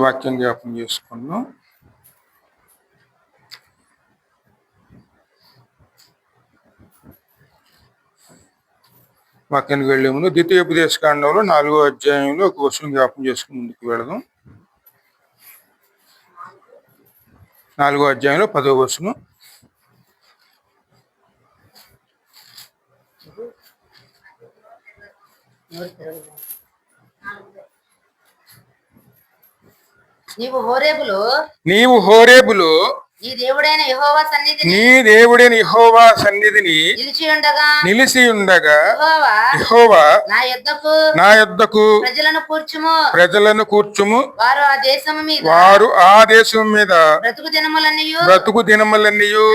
వాక్యం జ్ఞాపకం చేసుకున్నాం. వాక్యానికి వెళ్లే ముందు ద్వితీయోపదేశకాండంలో 4వ అధ్యాయంలో ఒక వచనం జ్ఞాపకం చేసుకుని ముందుకు వెళదాం. 4వ అధ్యాయంలో 10వ వచనం. నీవు హోరేబులో నీ దేవుడైన యెహోవా సన్నిధిని నిలిచి ఉండగా యెహోవా నా యొద్దకు ప్రజలను కూర్చుము, వారు ఆ దేశం మీద బ్రతుకు దినములన్నీయు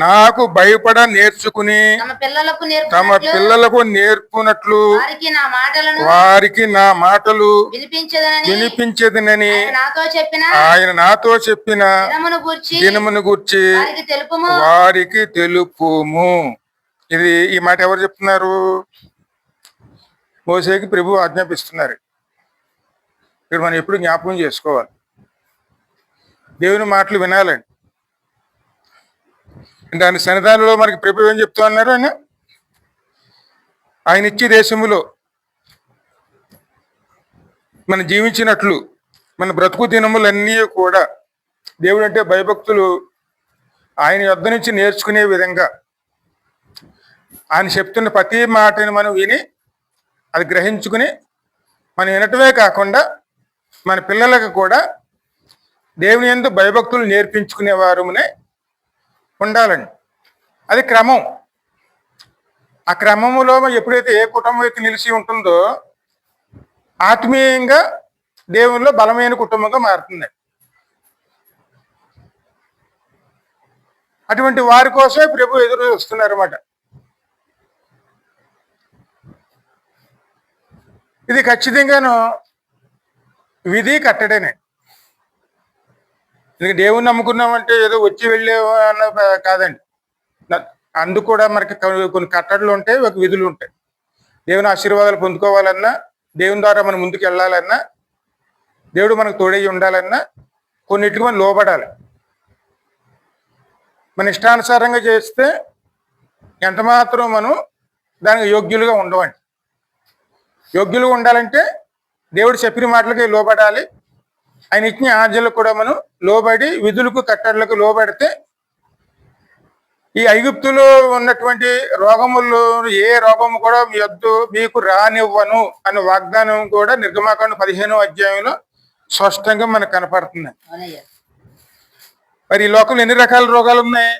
నాకు భయపడ నేర్చుకుని తమ పిల్లలకు నేర్పునట్లు వారికి నా మాటలు వినిపించదనని ఆయన నాతో చెప్పిన దినమును గూర్చి వారికి తెలుపుము. ఈ మాట ఎవరు చెప్తున్నారు? మోసేకి ప్రభు ఆజ్ఞాపిస్తున్నారు. ఇక్కడ మనం ఎప్పుడు జ్ఞాపకం చేసుకోవాలి, దేవుని మాటలు వినాలండి. దాని సన్నిధానంలో మనకి ప్రభు ఏం చెప్తా ఉన్నారు? ఆయన ఇచ్చే దేశములో మనం జీవించినట్లు మన బ్రతుకు దినములన్నీ కూడా దేవుడు అంటే భయభక్తులు ఆయన యొద్ద నుంచి నేర్చుకునే విధంగా ఆయన చెప్తున్న ప్రతి మాటని మనం విని అది గ్రహించుకుని మనం వినటమే కాకుండా మన పిల్లలకు కూడా దేవుని యందు భయభక్తులు నేర్పించుకునే వారునే ఉండాలండి. అది క్రమం. ఆ క్రమములో ఎప్పుడైతే ఏ కుటుంబం అయితే నిలిచి ఉంటుందో ఆత్మీయంగా దేవునిలో బలమైన కుటుంబంగా మారుతుంది. అటువంటి వారి కోసమే ప్రభు ఎదురు చూస్తున్నారన్నమాట. ఇది ఖచ్చితంగాను విధి కట్టడనే. ఇది దేవుని నమ్ముకున్నామంటే ఏదో వచ్చి వెళ్ళే అన్న కాదండి. అందుకు కూడా మనకి కొన్ని కట్టడలు ఉంటాయి, ఒక విధులు ఉంటాయి. దేవుని ఆశీర్వాదాలు పొందుకోవాలన్నా, దేవుని ద్వారా మనం ముందుకు వెళ్ళాలన్నా, దేవుడు మనకు తోడై ఉండాలన్నా కొన్నిటికి మనం లోబడాలి. మన ఇష్టానుసారంగా చేస్తే ఎంత మాత్రం మనం దానికి యోగ్యులుగా ఉండవండి. యోగ్యులుగా ఉండాలంటే దేవుడు చెప్పిన మాటలకి లోబడాలి. ఆయన ఇచ్చిన ఆజ్ఞలకు కూడా మనం లోబడి విధులకు కట్టడలకు లోబడితే ఈ ఐగుప్తులో ఉన్నటువంటి రోగములు ఏ రోగము కూడా మీ వద్దు మీకు రానివ్వను అనే వాగ్దానం కూడా నిర్గమాకాండం 15వ అధ్యాయంలో స్పష్టంగా మనకు కనపడుతుంది. మరి ఈ లోకంలో ఎన్ని రకాల రోగాలు ఉన్నాయి?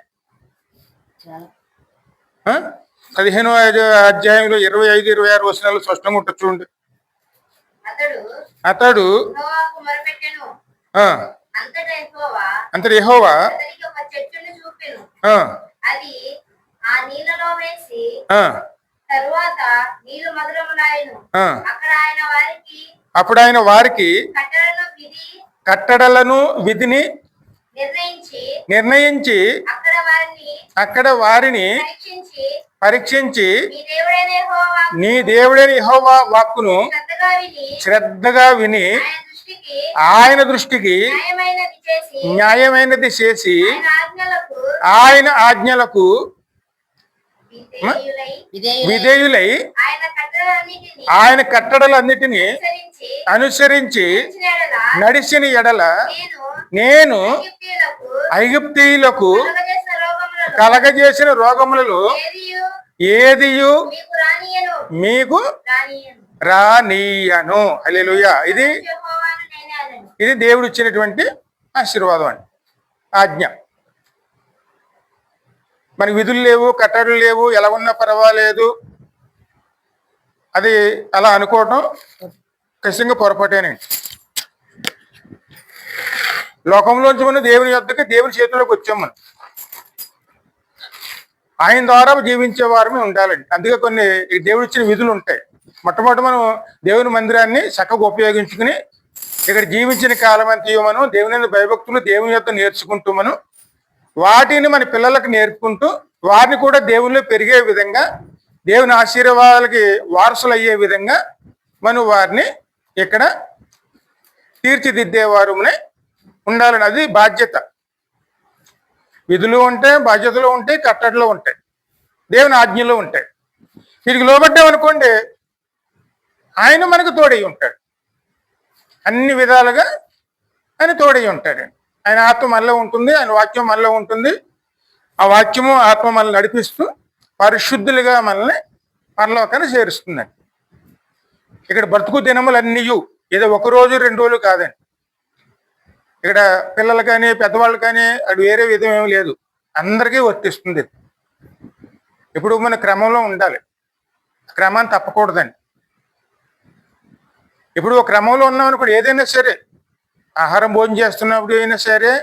15వ అధ్యాయంలో 25-26 వచనాలు స్పష్టంగా ఉంటుంది చూడండి. అతడు అంతటి యెహోవా అప్పుడు ఆయన వారికి కట్టడలను విధిని నిర్ణయించి అక్కడ వారిని పరీక్షించి నీ దేవుడైన యెహోవా వాక్కును శ్రద్ధగా విని ఆయన దృష్టికి న్యాయమైనది చేసి ఆయన ఆజ్ఞలకు విధేయులై ఆయన కట్టడలన్నిటినీ అనుసరించి నడిచిన ఎడల నేను ఐగుప్తీయులకు కలగజేసిన రోగములలో ఏదియు మీకు రానీయను. హల్లెలూయా. ఇది దేవుడు ఇచ్చినటువంటి ఆశీర్వాదం అండి, ఆజ్ఞ. మనకి విధులు లేవు, కట్టడలు లేవు, ఎలా ఉన్నా పర్వాలేదు, అది అలా అనుకోవటం ఖచ్చితంగా పొరపాటేనండి. లోకంలోంచి మనం దేవుని యొద్దకి, దేవుని చేతిలోకి వచ్చాం. మనం ఆయన ద్వారా జీవించే వారమే ఉండాలండి. అందుకే కొన్ని దేవుడు ఇచ్చిన విధులు ఉంటాయి. మొట్టమొదటి మనం దేవుని మందిరాన్ని చక్కగా ఉపయోగించుకుని ఇక్కడ జీవించిన కాలం అంతా మనం దేవుని భయభక్తులు దేవుని యొక్క నేర్చుకుంటూ మనం వాటిని మన పిల్లలకు నేర్పుకుంటూ వారిని కూడా దేవునిలో పెరిగే విధంగా, దేవుని ఆశీర్వాదాలకి వారసులు అయ్యే విధంగా మనం వారిని ఇక్కడ తీర్చిదిద్దేవారునే ఉండాలని, అది బాధ్యత. విధులు ఉంటాయి, బాధ్యతలు ఉంటాయి, కట్టడలు ఉంటాయి, దేవుని ఆజ్ఞలు ఉంటాయి. వీటికి లోబడ్డామనుకోండి, ఆయన మనకు తోడై ఉంటాడు, అన్ని విధాలుగా ఆయన తోడై ఉంటాడు. ఆయన ఆత్మ మనలో ఉంటుంది, ఆయన వాక్యం మనలో ఉంటుంది. ఆ వాక్యము ఆత్మ మనల్ని నడిపిస్తూ పరిశుద్ధులుగా మనల్ని పరలోకాన్ని చేరుస్తుందండి. ఇక్కడ బ్రతుకు దినములన్నీ ఏదో ఒక రోజు 2 రోజులు కాదండి. ఇక్కడ పిల్లలు కానీ పెద్దవాళ్ళు కానీ అది వేరే విధం ఏమి లేదు, అందరికీ వర్తిస్తుంది. ఇప్పుడు మన క్రమంలో ఉండాలి, క్రమాన్ని తప్పకూడదండి. ఇప్పుడు ఒక క్రమంలో ఉన్నామనుకోండి, ఏదైనా సరే, ఆహారం భోజనం చేస్తున్నప్పుడు అయినా సరే,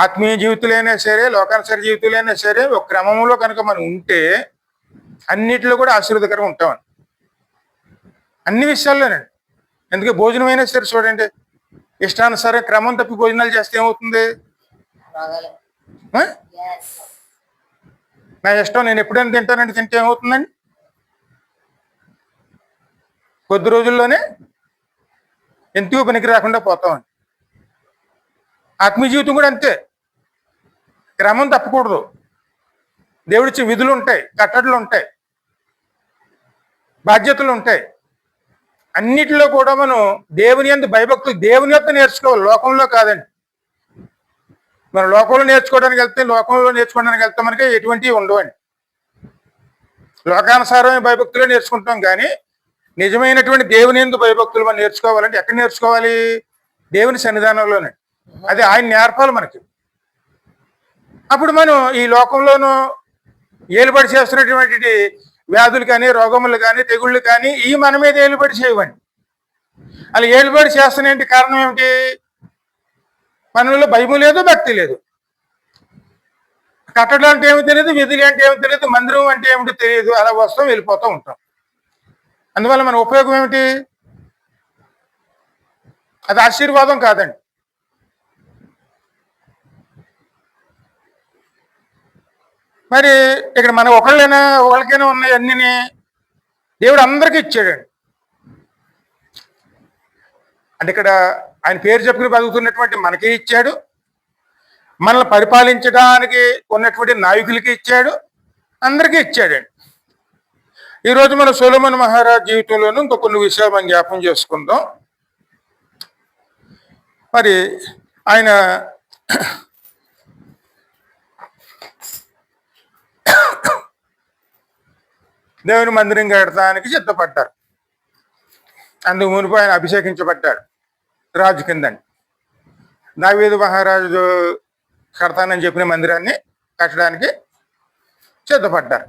ఆత్మీయ జీవితాలైనా సరే, లోకానుసార జీవితాలైనా సరే, ఒక క్రమంలో కనుక మనం ఉంటే అన్నిటిలో కూడా ఆశీర్వాదకరం ఉంటామని, అన్ని విషయాల్లోనండి. ఎందుకంటే భోజనం అయినా సరే చూడండి, ఇష్టానుసారం క్రమం తప్పి భోజనాలు చేస్తే ఏమవుతుంది? నా ఇష్టం, నేను ఎప్పుడైనా తింటానంటే తింటే ఏమవుతుందండి? కొద్ది రోజుల్లోనే ఎంతో పనికి రాకుండా పోతామండి. ఆత్మీయ జీవితం కూడా అంతే, క్రమం తప్పకూడదు. దేవుడిచ్చే విధులు ఉంటాయి, కట్టడలు ఉంటాయి, బాధ్యతలు ఉంటాయి. అన్నిటిలో కూడా మనం దేవుని యందు భయభక్తులు దేవుని యొక్క నేర్చుకోవాలి, లోకంలో కాదండి. మనం లోకంలో నేర్చుకోవడానికి వెళ్తే మనకి ఎటువంటివి ఉండవండి. లోకానుసారమైన భయభక్తులే నేర్చుకుంటాం, కానీ నిజమైనటువంటి దేవుని యందు భయభక్తులు మనం నేర్చుకోవాలంటే ఎక్కడ నేర్చుకోవాలి? దేవుని సన్నిధానంలోనే. అది ఆయన నేర్పాలి మనకి. అప్పుడు మనం ఈ లోకంలోనూ ఏలుబడి చేస్తున్నటువంటి వ్యాధులు కానీ, రోగములు కానీ, తెగుళ్ళు కానీ ఈ మన మీద ఏలుబడి చేయవండి. అలా ఏలుబడి చేస్తున్న కారణం ఏమిటి? మనలో భయము లేదు, భక్తి లేదు. కట్టడం అంటే ఏమి తెలియదు, విధులు అంటే ఏమి తెలియదు, మందిరం అంటే ఏమిటో తెలియదు. అలా వస్తాం, వెళ్ళిపోతూ ఉంటాం. అందువల్ల మన ఉపయోగం ఏమిటి? అది ఆశీర్వాదం కాదండి. మరి ఇక్కడ మన ఒకళ్ళకైనా ఉన్నాయి అన్నీ దేవుడు అందరికీ ఇచ్చాడండి. అంటే ఇక్కడ ఆయన పేరు చెప్పుకుని బతుకుతున్నటువంటి మనకి ఇచ్చాడు, మనల్ని పరిపాలించడానికి ఉన్నటువంటి నాయకులకి ఇచ్చాడు, అందరికీ ఇచ్చాడండి. ఈరోజు మన సొలొమోను మహారాజ్ జీవితంలోనూ ఇంకో కొన్ని విషయాలు మనం జ్ఞాపం చేసుకుందాం. మరి ఆయన దేవుని మందిరం కడతానికి సిద్ధపడ్డారు. అందుకు మునుపు ఆయన అభిషేకించబడ్డాడు రాజు కిందని. దావీదు మహారాజు కడతానని చెప్పిన మందిరాన్ని కట్టడానికి సిద్ధపడ్డారు,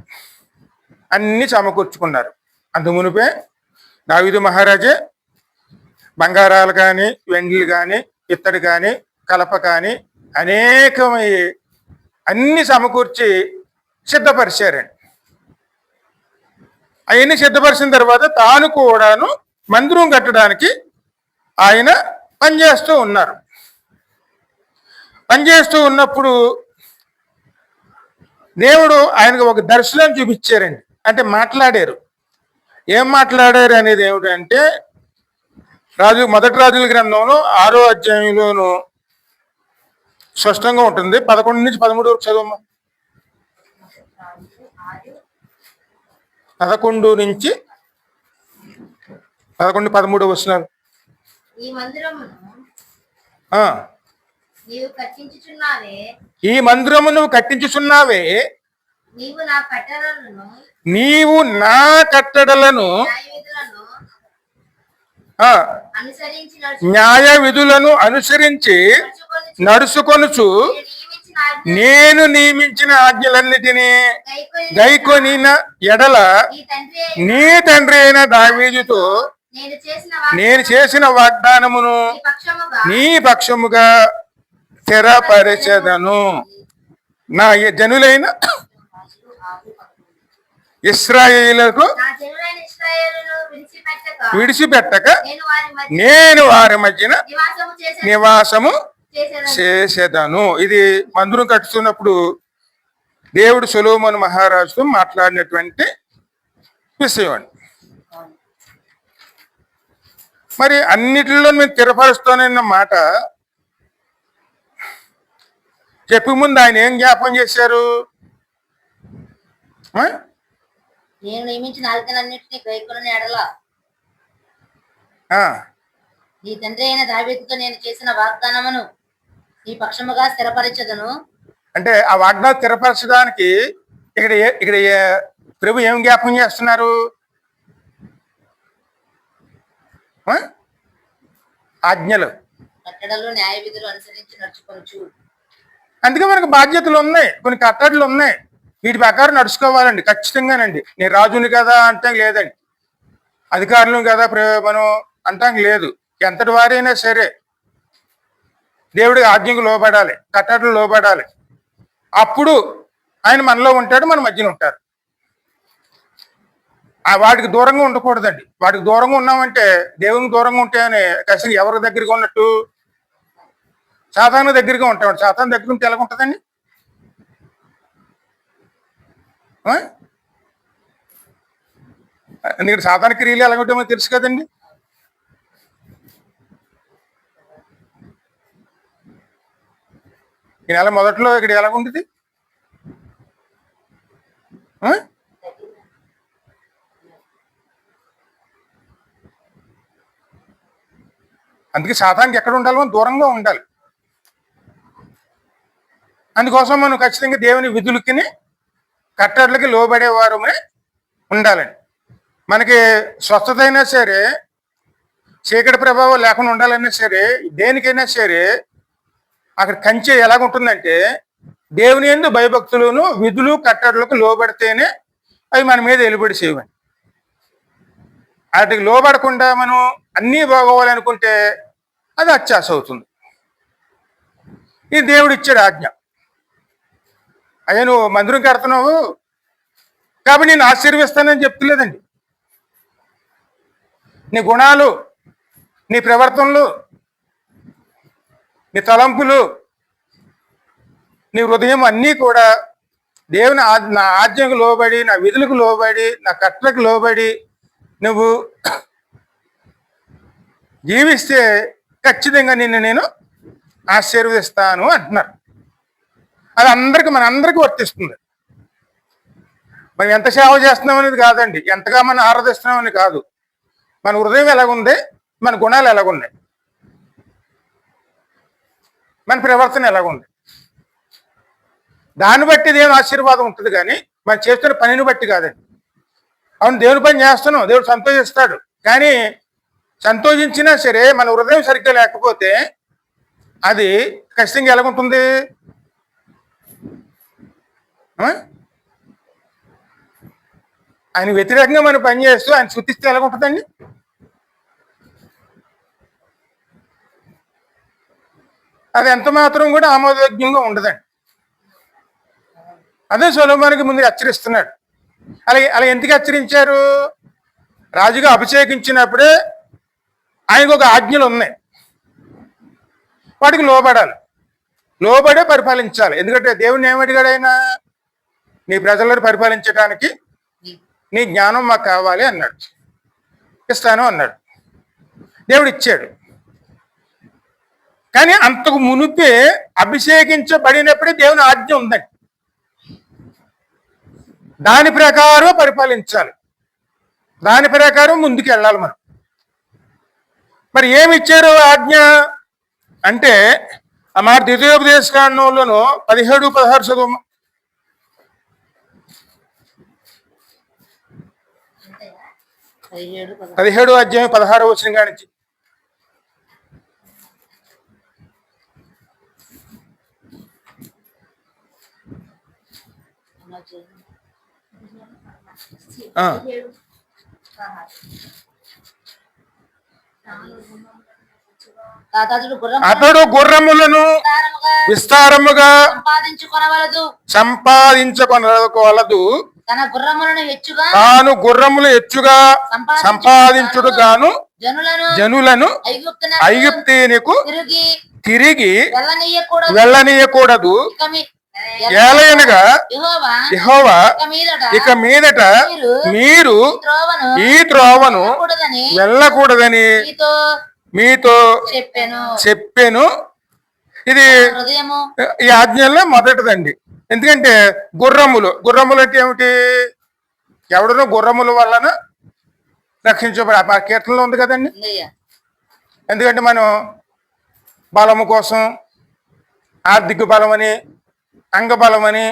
అన్ని సమకూర్చుకున్నారు. అందుకు మునిపే దావీదు మహారాజే బంగారాలు కానీ, వెండిలు కానీ, ఇత్తడి కానీ, కలప కానీ అనేకమై అన్ని సమకూర్చి సిద్ధపరిచారండి. అవన్నీ సిద్ధపరిచిన తర్వాత తాను కూడాను మందిరం కట్టడానికి ఆయన పనిచేస్తూ ఉన్నారు. పనిచేస్తూ ఉన్నప్పుడు దేవుడు ఆయనకు ఒక దర్శనం చూపించారండి. అంటే మాట్లాడారు. ఏం మాట్లాడారు అనేది ఏమిటంటే, మొదటి రాజుల గ్రంథంలో 6వ అధ్యాయంలోను స్పష్టంగా ఉంటుంది. 11 నుంచి 13 వరకు చదవమ్మా. 11 నుంచి 13 వస్తున్నారు. ఈ మందిరము నువ్వు కట్టించుచున్నావే, నీవు నా కట్టడలను న్యాయ విధులను అనుసరించి నడుచుకొనుచు నేను నియమించిన ఆజ్ఞలన్నిటినీ గైకొనిన ఎడల నీ తండ్రి అయిన దావీదుతో నేను చేసిన వాగ్దానమును నీ పక్షముగా స్థిరపరచెదను. నా జనులైన ఇశ్రాయేలుకు విడిచిపెట్టక నేను వారి మధ్యన నివాసము చేసేదను. ఇది మందిరం కట్టుతున్నప్పుడు దేవుడు సొలొమోను మహారాజుతో మాట్లాడినటువంటి విషయం అండి. మరి అన్నిటిలో మేము స్థిరపరుస్తానన్న మాట చెప్పే ముందు ఆయన ఏం జ్ఞాపం చేశారు? నేను నియమించిన ఆజ్ఞలన్నింటినీ గైకొనని ఎడల నీ తండ్రి అయిన దావీదుతో నేను చేసిన వాగ్దానమును ఈ పక్షముగా స్థిరపరచదును. అంటే ఆ వాగ్దానం స్థిరపరచడానికి ఇక్కడ ఇక్కడ ప్రభు ఏం జ్ఞాపకం చేస్తున్నారు? ఆజ్ఞలు, కట్టడలు, న్యాయ విధులు అనుసరించి నడుచుకొనుచు. అందుకే మనకు బాధ్యతలు ఉన్నాయి, కొన్ని కట్టడలు ఉన్నాయి, వీటి ప్రకారం నడుచుకోవాలండి ఖచ్చితంగానండి. నేను రాజుని కదా అంటాం లేదండి, అధికారులు కదా మనం అంటాం లేదు. ఎంతటి వారైనా సరే దేవుడికి ఆజ్ఞకు లోబడాలి, కట్టడలు లోబడాలి. అప్పుడు ఆయన మనలో ఉంటాడు, మన మధ్యన ఉంటారు. వాటికి దూరంగా ఉండకూడదండి. వాటికి దూరంగా ఉన్నామంటే, దేవునికి దూరంగా ఉంటాయని ఖచ్చితంగా ఎవరి దగ్గరగా ఉన్నట్టు? సాతాను దగ్గరగా ఉంటామండి. సాతాను దగ్గర ఉంటే ఎలా ఉంటుందండి? ఎందుకంటే సాతాన క్రియలు ఎలా ఉంటామో తెలుసు కదండి. ఈ నెల మొదట్లో ఇక్కడ ఎలా ఉంటుంది? అందుకే సాతానికి ఎక్కడ ఉండాలి? మనం దూరంగా ఉండాలి. అందుకోసం మనం ఖచ్చితంగా దేవుని విధులకి కట్టడలకి లోబడేవారమే ఉండాలండి. మనకి స్వస్థత అయినా సరే, చీకటి ప్రభావం లేకుండా ఉండాలన్నా సరే, దేనికైనా సరే అక్కడ కంచె ఎలాగుంటుందంటే, దేవుని యందు భయభక్తులను విధులు కట్టడలకు లోబడితేనే అవి మన మీద వెలుబడి చేయవండి. వాటికి లోబడకుండా మనం అన్నీ బాగోవాలనుకుంటే అది అత్యాశ అవుతుంది. ఇది దేవుడు ఇచ్చాడు ఆజ్ఞ. అయ్యా నువ్వు మందిరం కడుతున్నావు కాబట్టి నేను ఆశీర్విస్తానని చెప్తలేదండి. నీ గుణాలు, నీ ప్రవర్తనలు, నీ తలంపులు, నీ హృదయం అన్నీ కూడా దేవుని నా ఆజ్ఞకు లోబడి, నా విధులకు లోబడి, నా కట్టలకు లోబడి నువ్వు జీవిస్తే ఖచ్చితంగా నిన్ను నేను ఆశీర్వదిస్తాను అంటున్నారు. అది మనందరికీ వర్తిస్తుంది. మనం ఎంత సేవ చేస్తున్నాం అనేది కాదండి, ఎంతగా మనం ఆరాధిస్తున్నాం అని కాదు. మన హృదయం ఎలాగుంది, మన గుణాలు ఎలాగున్నాయి, మన ప్రవర్తన ఎలాగుంది, దాన్ని బట్టి దేవుని ఆశీర్వాదం ఉంటుంది. కానీ మనం చేస్తున్న పనిని బట్టి కాదండి. అవును, దేవుని పని చేస్తున్నాం, దేవుడు సంతోషిస్తాడు. కానీ సంతోషించినా సరే మన హృదయం సరిగ్గా లేకపోతే అది ఖచ్చితంగా ఎలాగుంటుంది? ఆయన వ్యతిరేకంగా మనం పనిచేస్తూ ఆయన శుద్ధిస్తే ఎలాగుంటుందండి? అది ఎంత మాత్రం కూడా ఆమోదయోగ్యంగా ఉండదండి. అదే సొలొమోనుకి ముందు హెచ్చరిస్తున్నాడు. అలా ఎందుకు హెచ్చరించారు? రాజుగా అభిషేకించినప్పుడే ఆయనకు ఒక ఆజ్ఞలు ఉన్నాయి, వాటికి లోబడాలి, లోబడే పరిపాలించాలి. ఎందుకంటే దేవుని ఏమడిగాడు ఆయన? నీ ప్రజలను పరిపాలించడానికి నీ జ్ఞానం మాకు కావాలి అన్నాడు. ఇస్తాను అన్నాడు. దేవుడు ఇచ్చాడు. కానీ అంతకు మునిపే అభిషేకించబడినప్పుడే దేవుని ఆజ్ఞ ఉందండి. దాని ప్రకారం పరిపాలించాలి, దాని ప్రకారం ముందుకు వెళ్ళాలి మనం. మరి ఏమి ఇచ్చారు ఆజ్ఞ అంటే, ఆ మాట ద్వితీయోపదేశ కాండంలోను 17-16 చదువు. 17వ అధ్యాయం 16వ వచనం కానించి. అతడు గుర్రములను విస్తారముగా సంపాదించుకొనవలదు, తాను గుర్రములు హెచ్చుగా సంపాదించుడు గాను జనులను ఐగుప్తీయునకు తిరిగి వెళ్ళనీయకూడదు. ఏలయనగా యెహోవా యెహోవా ఇక ఇక మీదట మీదట మీరు త్రోవను ఈ త్రోవను కూడదని వెళ్ళకూడదని మీతో మీతో చెప్పాను. ఇది హృదయము ఈ ఆజ్ఞల్లో మొదటిదండి. ఎందుకంటే గుర్రములు అంటే ఏమిటి? ఎవడనో గుర్రముల వలన రక్షించబడి ఆ కీర్తనలో ఉంది కదండి. ఉందయ్యా. ఎందుకంటే మనం బలము కోసం ఆర్థిక బలమని, అంగబలమని,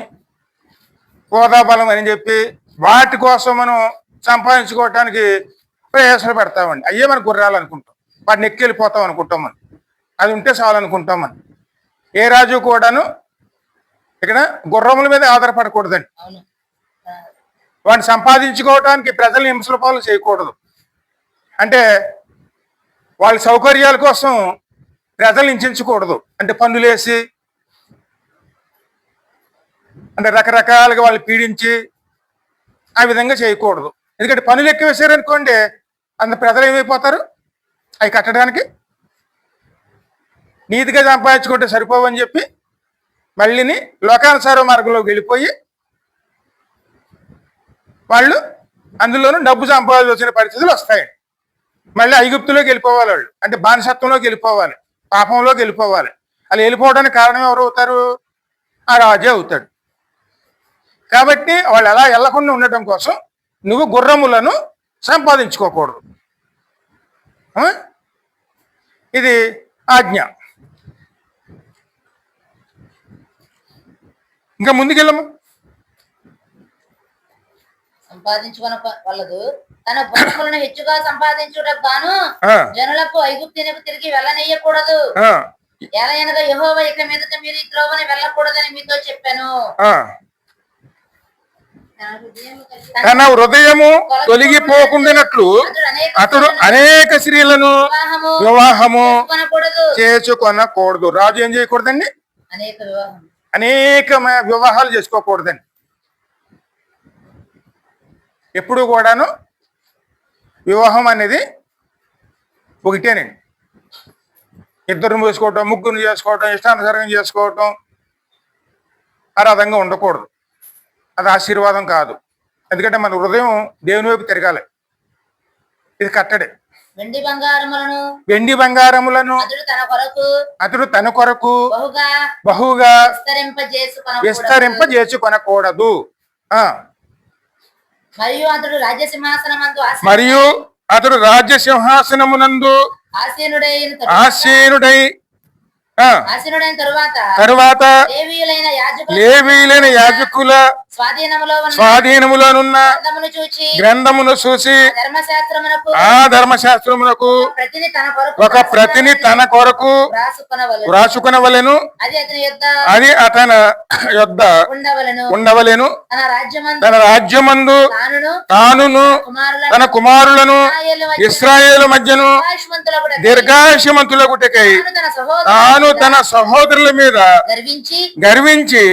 హోదా బలం అని చెప్పి వాటి కోసం మనం సంపాదించుకోవటానికి ప్రయాసలు పెడతామండి. అయ్యే మన గుర్రాలు అనుకుంటాం, వాటిని ఎక్కెళ్ళిపోతాం అనుకుంటాం. మనం అది ఉంటే చాలు అనుకుంటాం. మనం ఏ రాజు కూడాను ఇక్కడ గుర్రముల మీద ఆధారపడకూడదండి. అవును. వాటిని సంపాదించుకోవటానికి ప్రజల్ని హింసల పాలు చేయకూడదు. అంటే వాళ్ళ సౌకర్యాల కోసం ప్రజల్ని హింసించకూడదు. అంటే పన్నులేసి, అంటే రకరకాలుగా వాళ్ళు పీడించి ఆ విధంగా చేయకూడదు. ఎందుకంటే పనులు ఎక్కువ వేసారనుకోండి, అంత ప్రజలు ఏమైపోతారు? అవి కట్టడానికి నీతిగా సంపాదించుకుంటే సరిపోవని చెప్పి మళ్ళీని లోకానుసార మార్గంలోకి వెళ్ళిపోయి వాళ్ళు అందులోనూ డబ్బు సంపాదించిన పరిస్థితులు వస్తాయండి. మళ్ళీ ఐగుప్తులోకి వెళ్ళిపోవాలి వాళ్ళు, అంటే బానిసత్వంలోకి వెళ్ళిపోవాలి, పాపంలోకి వెళ్ళిపోవాలి. అలా వెళ్ళిపోవడానికి కారణం ఎవరు అవుతారు? ఆ రాజే అవుతాడు. కాబట్టి వాళ్ళు అలా వెళ్లకుండా ఉండటం కోసం నువ్వు గుర్రములను సంపాదించుకోకూడదు. ఇది ఆజ్ఞ. ఇంకా ముందుకెళ్ళము. సంపాదించుకున్న వాళ్ళదు తన గుర్రములను హెచ్చుగా సంపాదించుటకు గాను జనులకు ఐగుప్తునకు తిరిగి వెళ్ళనీయకూడదు. ఎలయనగా యెహోవా ఇక మీదట మీరు ఈ త్రోవని వెళ్ళకూడదని మీతో చెప్పాను. తన హృదయము తొలగిపోకుండానట్లు అతడు అనేక స్త్రీలను వివాహము చేసుకొనకూడదు. రాజు ఏం చేయకూడదండి? అనేక వివాహాలు చేసుకోకూడదండి. ఎప్పుడు కూడాను వివాహం అనేది ఒకటేనండి. ఇద్దరు చేసుకోవటం, ముగ్గురు చేసుకోవటం, ఇష్టానుసారంగా చేసుకోవటం ఆ రకంగా ఉండకూడదు. అది ఆశీర్వాదం కాదు. ఎందుకంటే మన హృదయం దేవుని వైపు తిరగాలి. ఇది కట్టడే. వెండి బంగారములను అతడు తన కొరకు బహుగా విస్తరింపజేసుకొనకూడదు. మరియు అతడు రాజ్య సింహాసనమునందు ఆసీనుడై తరువాత లేవీయులైన యాజకుల స్వాధీనములోనున్న గ్రంథమును చూసి ఆ ధర్మశాస్త్రమునకు ఒక ప్రతిని తన కొరకు వ్రాసుకొనవలెను. అది అతని యొద్ద ఉండవలెను. తన రాజ్యమందు తానును తన కుమారులను ఇశ్రాయేలు మధ్యను దీర్ఘాయుష్మంతులగుటకై తాను తన సహోదరుల మీద గర్వించి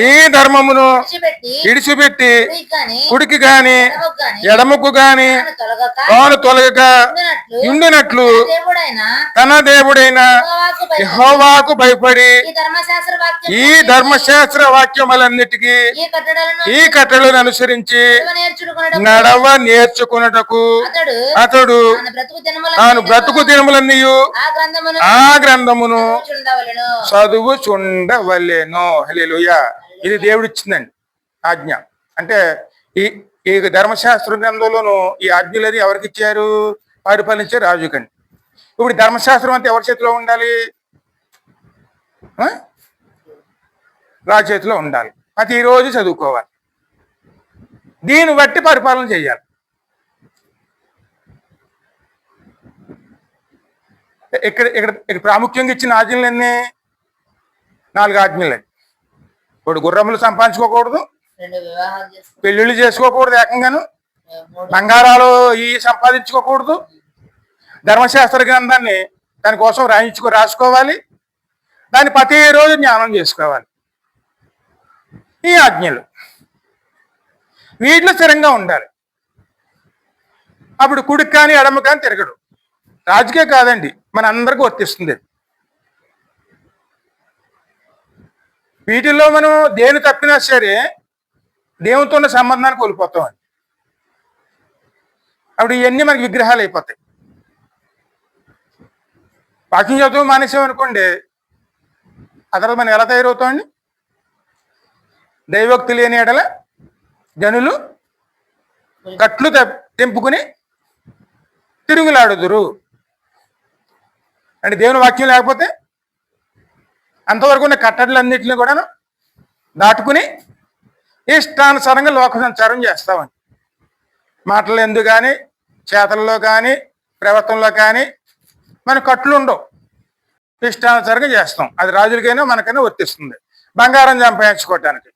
ఈ ధర్మమును విడిచిపెట్టి కుడికి గాని ఎడముకు గాని తాను తొలగక ఉండినట్లు తన దేవుడైన యెహోవాకు భయపడి ఈ ధర్మశాస్త్ర వాక్యములన్నిటికీ ఈ కట్టడలను అనుసరించి నడవ నేర్చుకున్నటకు అతడు తాను బ్రతుకు దినములన్నీ ఆ గ్రంథమును చదువు చుండవలెను. హల్లెలూయా. ఇది దేవుడు ఇచ్చిందండి ఆజ్ఞ. అంటే ఈ ధర్మశాస్త్ర గ్రంథంలోనూ ఈ ఆజ్ఞలని ఎవరికి ఇచ్చారు? పరిపాలించే రాజుకండి. ఇప్పుడు ధర్మశాస్త్రం అంతా ఎవరి చేతిలో ఉండాలి? రాజు చేతిలో ఉండాలి. ప్రతిరోజు చదువుకోవాలి. దీన్ని బట్టి పరిపాలన చేయాలి. ఇక్కడ ప్రాముఖ్యంగా ఇచ్చిన ఆజ్ఞలన్నీ 4 ఆజ్ఞలే. ఇప్పుడు గుర్రములు సంపాదించుకోకూడదు, పెళ్లిళ్ళు చేసుకోకూడదు, ఏకంగాను బంగారాలు సంపాదించుకోకూడదు, ధర్మశాస్త్ర గ్రంథాన్ని దానికోసం రాసుకోవాలి, దాన్ని ప్రతిరోజు జ్ఞానం చేసుకోవాలి. ఈ ఆజ్ఞలు వీటిలో స్థిరంగా ఉండాలి. అప్పుడు కుడికి కానీ ఎడమ కానీ తిరగడు. రాజుకే కాదండి, మన అందరికీ వర్తిస్తుంది. వీటిల్లో మనం దేని తప్పినా సరే దేవునితో ఉన్న సంబంధాన్ని కోల్పోతాం. అప్పుడు ఇవన్నీ మనకి విగ్రహాలు అయిపోతాయి. వాక్యం చదువు మానేసామనుకోండి, ఆ తర్వాత మనం ఎలా తయారవుతామండి? దైవోక్తి లేని ఎడల జనులు కట్లు తెంపుకుని తిరుగులాడుదురు. అంటే దేవుని వాక్యం లేకపోతే అంతవరకు ఉన్న కట్టడలన్నింటినీ కూడా దాటుకుని ఇష్టానుసారంగా లోక సంచారం చేస్తామని. మాటలు ఎందుకు కానీ, చేతల్లో కానీ, ప్రవర్తనలో కానీ మన కట్లు ఉండవు. ఇష్టానుసారంగా చేస్తాం. అది రాజులకైనా మనకైనా వర్తిస్తుంది. బంగారం సంపాదించుకోవటానికి,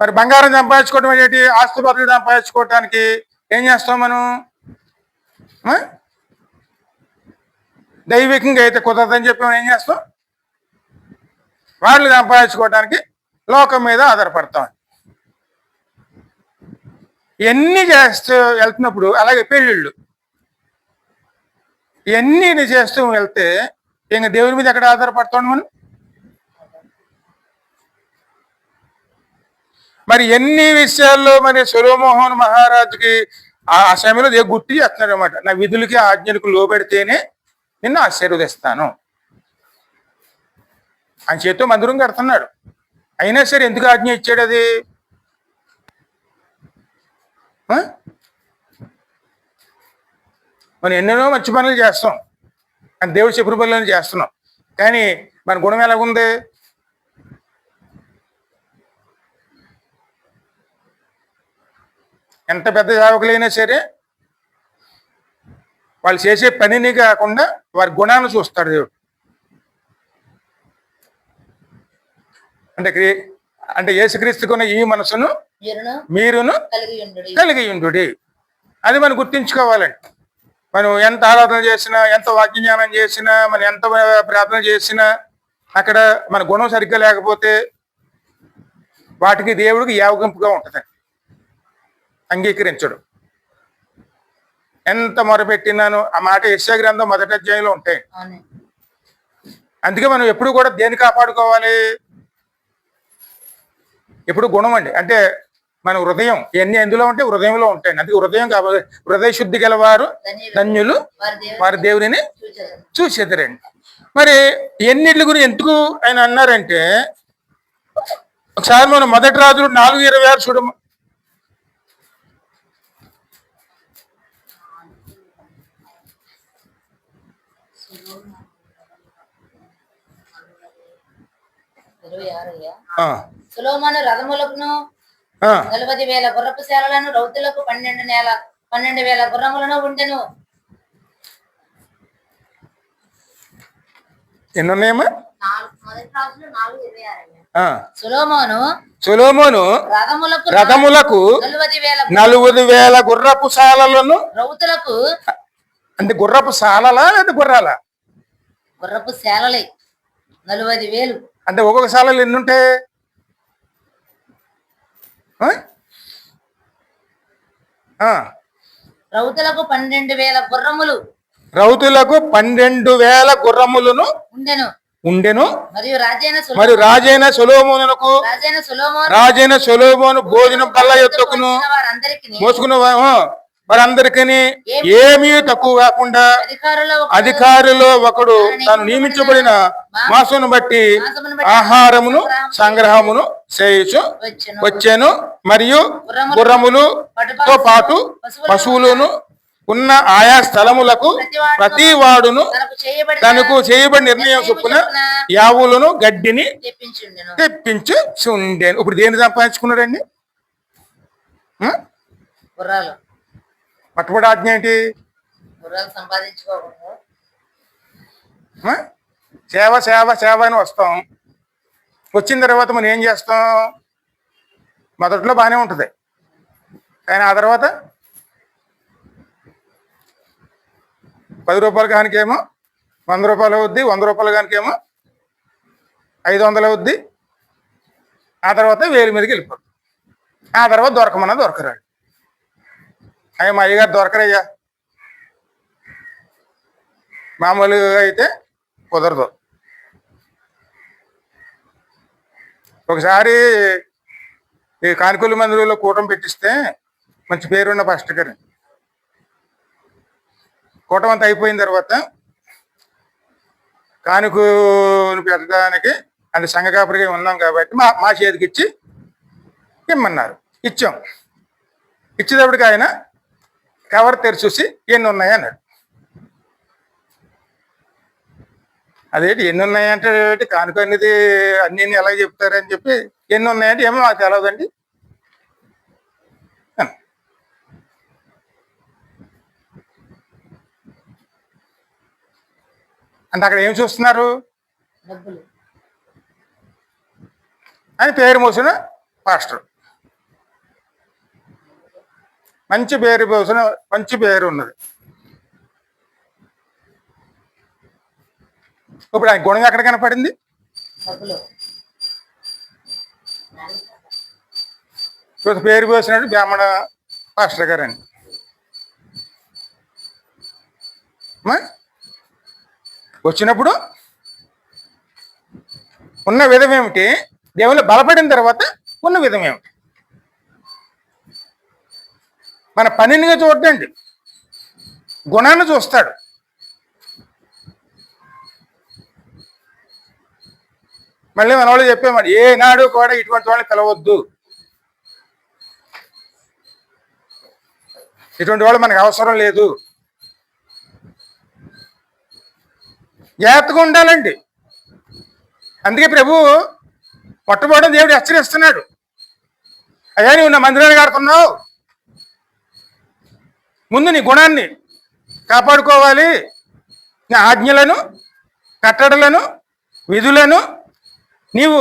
మరి బంగారం సంపాదించుకోవటం ఏంటి? ఆస్తుపాత్రలు సంపాదించుకోవటానికి ఏం చేస్తాం మనం? దైవికంగా అయితే కుదరదని చెప్పి మనం ఏం చేస్తాం? వాళ్ళు సంపాదించుకోవడానికి లోకం మీద ఆధారపడతాం. ఇవన్నీ చేస్తూ వెళ్తున్నప్పుడు, అలాగే పెళ్ళిళ్ళు ఇవన్నీ చేస్తూ వెళ్తే ఇంకా దేవుని మీద ఎక్కడ ఆధారపడతాం మనం? మరి ఎన్ని విషయాల్లో మరి సొలొమోను మహారాజుకి ఆ సమయంలో గుర్తు చేస్తున్నాడు అనమాట. నా విధులకి ఆజ్ఞలకు లోబెడితేనే నిన్ను ఆశీర్వదిస్తాను. ఆయన చేతితో మందిరం కడుతున్నాడు. అయినా సరే ఎందుకు ఆజ్ఞ ఇచ్చాడు? అది మనం ఎన్నెన్నో మంచి పనులు చేస్తాం, అని దేవుడు చెప్పిన పనులను చేస్తున్నాం. కానీ మన గుణం ఎలాగుంది? ఎంత పెద్ద సేవకులైనా సరే వాళ్ళు చేసే పనిని కాకుండా వారి గుణాన్ని చూస్తాడు దేవుడు. అంటే యేసుక్రీస్తుకున్న ఈ మనసును మీరును కలిగి ఉండుడి. అది మనం గుర్తించుకోవాలండి. మనం ఎంత ఆరాధన చేసినా, ఎంత వాక్యజ్ఞానం చేసినా, మనం ఎంత ప్రార్థన చేసినా అక్కడ మన గుణం సరిగ్గా లేకపోతే వాటికి దేవుడికి యావగింపుగా ఉంటుంది, అంగీకరించడు. ఎంత మొరపెట్టినాను ఆ మాట యెషయా గ్రంథం 1వ అధ్యాయంలో ఉంటాయి. అందుకే మనం ఎప్పుడు కూడా దేన్ని కాపాడుకోవాలి? ఎప్పుడు గుణం అండి. అంటే మన హృదయం ఇవన్నీ ఎందులో ఉంటే హృదయంలో ఉంటాయండి. అందుకే హృదయం కాబట్టి హృదయ శుద్ధి గలవారు ధన్యులు, వారి దేవుని చూసేద్దరండి. మరి ఎన్నిటి గురించి ఎందుకు ఆయన అన్నారంటే, ఒకసారి మనం 1 రాజులు 4:26 చూడము. సొలొమోను రథములను 40,000 గుర్రపు శాలలను, రౌతులకు 12,000 గుర్రములను ఉండెను. ఎన్నున్నాయమ్మా? సొలొమోను రథములకు 40,000 గుర్రపు శాలలను, రౌతులకు అంటే గుర్రపు శాలలా లేదా గుర్రాలా? గుర్రపు శాలలే 40,000. అంటే ఒక్కొక్క శాలలు ఎన్ని ఉంటాయి? రౌతులకు 12,000 గుర్రములు, రౌతులకు 12,000 గుర్రములను ఉండెను. మరియు రాజైన సొలొమోను భోజనం బల్ల యొద్దకును మోసుకున్న వారందరికీ ఏమీ తక్కువ కాకుండా అధికారులో ఒకడు తాను నియమించబడిన మాసమును బట్టి ఆహారమును సంగ్రహమును చేయుచు వచ్చాను. మరియు గుర్రములతో పాటు పశువులను ఉన్న ఆయా స్థలములకు ప్రతి వాడును తనకు చేయబడిన నిర్ణయం చొప్పున యావులను గడ్డిని తెప్పించి ఉండేను. ఇప్పుడు దేన్ని సంపాదించుకున్నాడండి? పట్టుబడి ఆజ్ఞ ఏంటి? సేవ సేవ సేవ అని వస్తాం. వచ్చిన తర్వాత మనం ఏం చేస్తాం? మొదట్లో బాగానే ఉంటుంది, కానీ ఆ తర్వాత 10 రూపాయల కానికేమో 100 రూపాయలు అవుద్ది, 100 రూపాయల కానికేమో 500 అవుద్ది. ఆ తర్వాత 1000 మీదకి వెళ్ళిపోతుంది. ఆ తర్వాత దొరకమన్నా దొరకరాడు. అయ్యా మా అయ్యగారు దొరకరయ్యా, మామూలుగా అయితే కుదరదు. ఒకసారి ఈ కానుకల మందిరంలో కూటమి పెట్టిస్తే మంచి పేరున్న పాస్టర్ గారు, కూటమి అంతా అయిపోయిన తర్వాత కానుకలు పెట్టడానికి అది సంఘ కాపరిగా ఉన్నాం కాబట్టి మా చేతికి ఇచ్చి ఇమ్మన్నారు. ఇచ్చాం. ఇచ్చేటప్పటికి ఆయన కవర్ తెరిచి చూసి ఎన్ని ఉన్నాయి అన్నాడు. అదేంటి ఎన్ని ఉన్నాయంటే కానుక అనేది అన్ని ఎలా చెప్తారని చెప్పి ఎన్ని ఉన్నాయంటే ఏమో మాకు తెలవదండి. అంటే అక్కడ ఏం చూస్తున్నారు? అని పేరు మోసిన పాస్టర్, మంచి పేరు మోసిన మంచి పేరు ఉన్నది. ఇప్పుడు ఆయన గుణం ఎక్కడ కనపడింది? పేరు పోసినట్టు బ్రాహ్మణ పాస్టర్ గారు అని. వచ్చినప్పుడు ఉన్న విధం ఏమిటి? దేవుళ్ళు బలపడిన తర్వాత ఉన్న విధం ఏమిటి? మన పనినిగా చూడండి, గుణాన్ని చూస్తాడు. మళ్ళీ మన వాళ్ళు చెప్పేవాడు, ఏనాడు కూడా ఇటువంటి వాళ్ళని పిలవద్దు, ఇటువంటి వాళ్ళు మనకు అవసరం లేదు, జాగ్రత్తగా ఉండాలండి. అందుకే ప్రభు మొట్టమొదటి దేవుడు హెచ్చరిస్తున్నాడు, అయ్యా నువ్వు నా మందిరాన్ని కడుతున్నావు, ముందు నీ గుణాన్ని కాపాడుకోవాలి, నా ఆజ్ఞలను కట్టడలను విధులను నీవు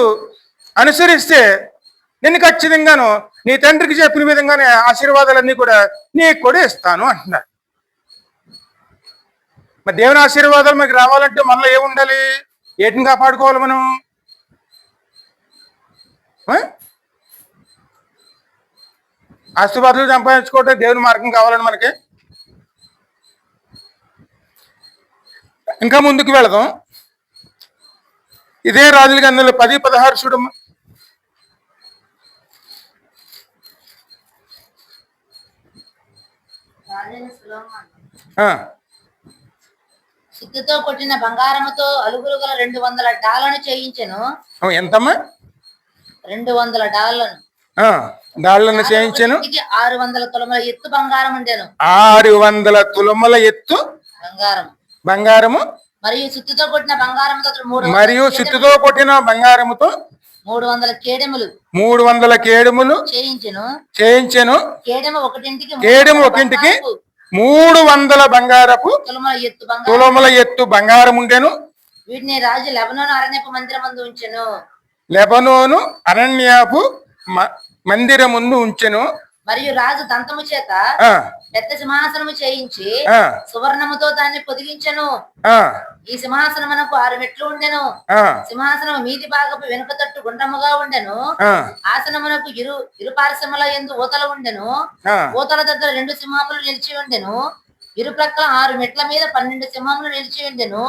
అనుసరిస్తే నిన్ను ఖచ్చితంగాను నీ తండ్రికి చెప్పిన విధంగానే ఆశీర్వాదాలన్నీ కూడా నీకు కూడా ఇస్తాను అంటున్నాడు. మరి దేవుని ఆశీర్వాదాలు మనకి రావాలంటే మనలో ఏముండాలి? ఏటిని కాపాడుకోవాలి మనం? ఆస్తుపాతులు సంపాదించుకోవటం దేవుని మార్గం కావాలండి మనకి. ఇంకా ముందుకు వెళదాం. ఇదే రాజుల గ్రంథంలో 10:16 చూడమ్మా. సుత్తితో కొట్టిన బంగారముతో అలుగులు గల 200 డాళ్లను చేయించెను. ఎంతమ్మా? 200 డాళ్లను చేయించాను. 600 తులముల ఎత్తు బంగారం ఉండేను. 600 తులముల ఎత్తు బంగారము మరియు సుత్తితో కొట్టిన బంగారముతో 300 కేడెములు చేయించెను. కేడెము ఒకంటికి 300 బంగారపు తులముల ఎత్తు బంగారం ఉండెను. వీటిని రాజు లెబనోను అరణ్యపు మందిరమందు ఉంచెను. లెబనోను అరణ్యపు మందిరముందు ఉంచెను. మరియు రాజు దంతము చేత పెద్ద సింహాసనము చేయించి సువర్ణముతో దాన్ని పొదిగించెను. ఈ సింహాసనమునకు 6 మెట్లు ఉండెను. సింహాసనము మీది భాగపు వెనుక తట్టు గుండ్రముగా ఉండెను. ఆసనమునకు ఇరు పార్శ్వముల యందు ఊతలు ఉండెను. ఊతల దగ్గర 2 సింహములు నిలిచి ఉండెను. ఇరు ప్రక్కల 6 మెట్ల మీద 12 సింహములు నిలిచి ఉండెను.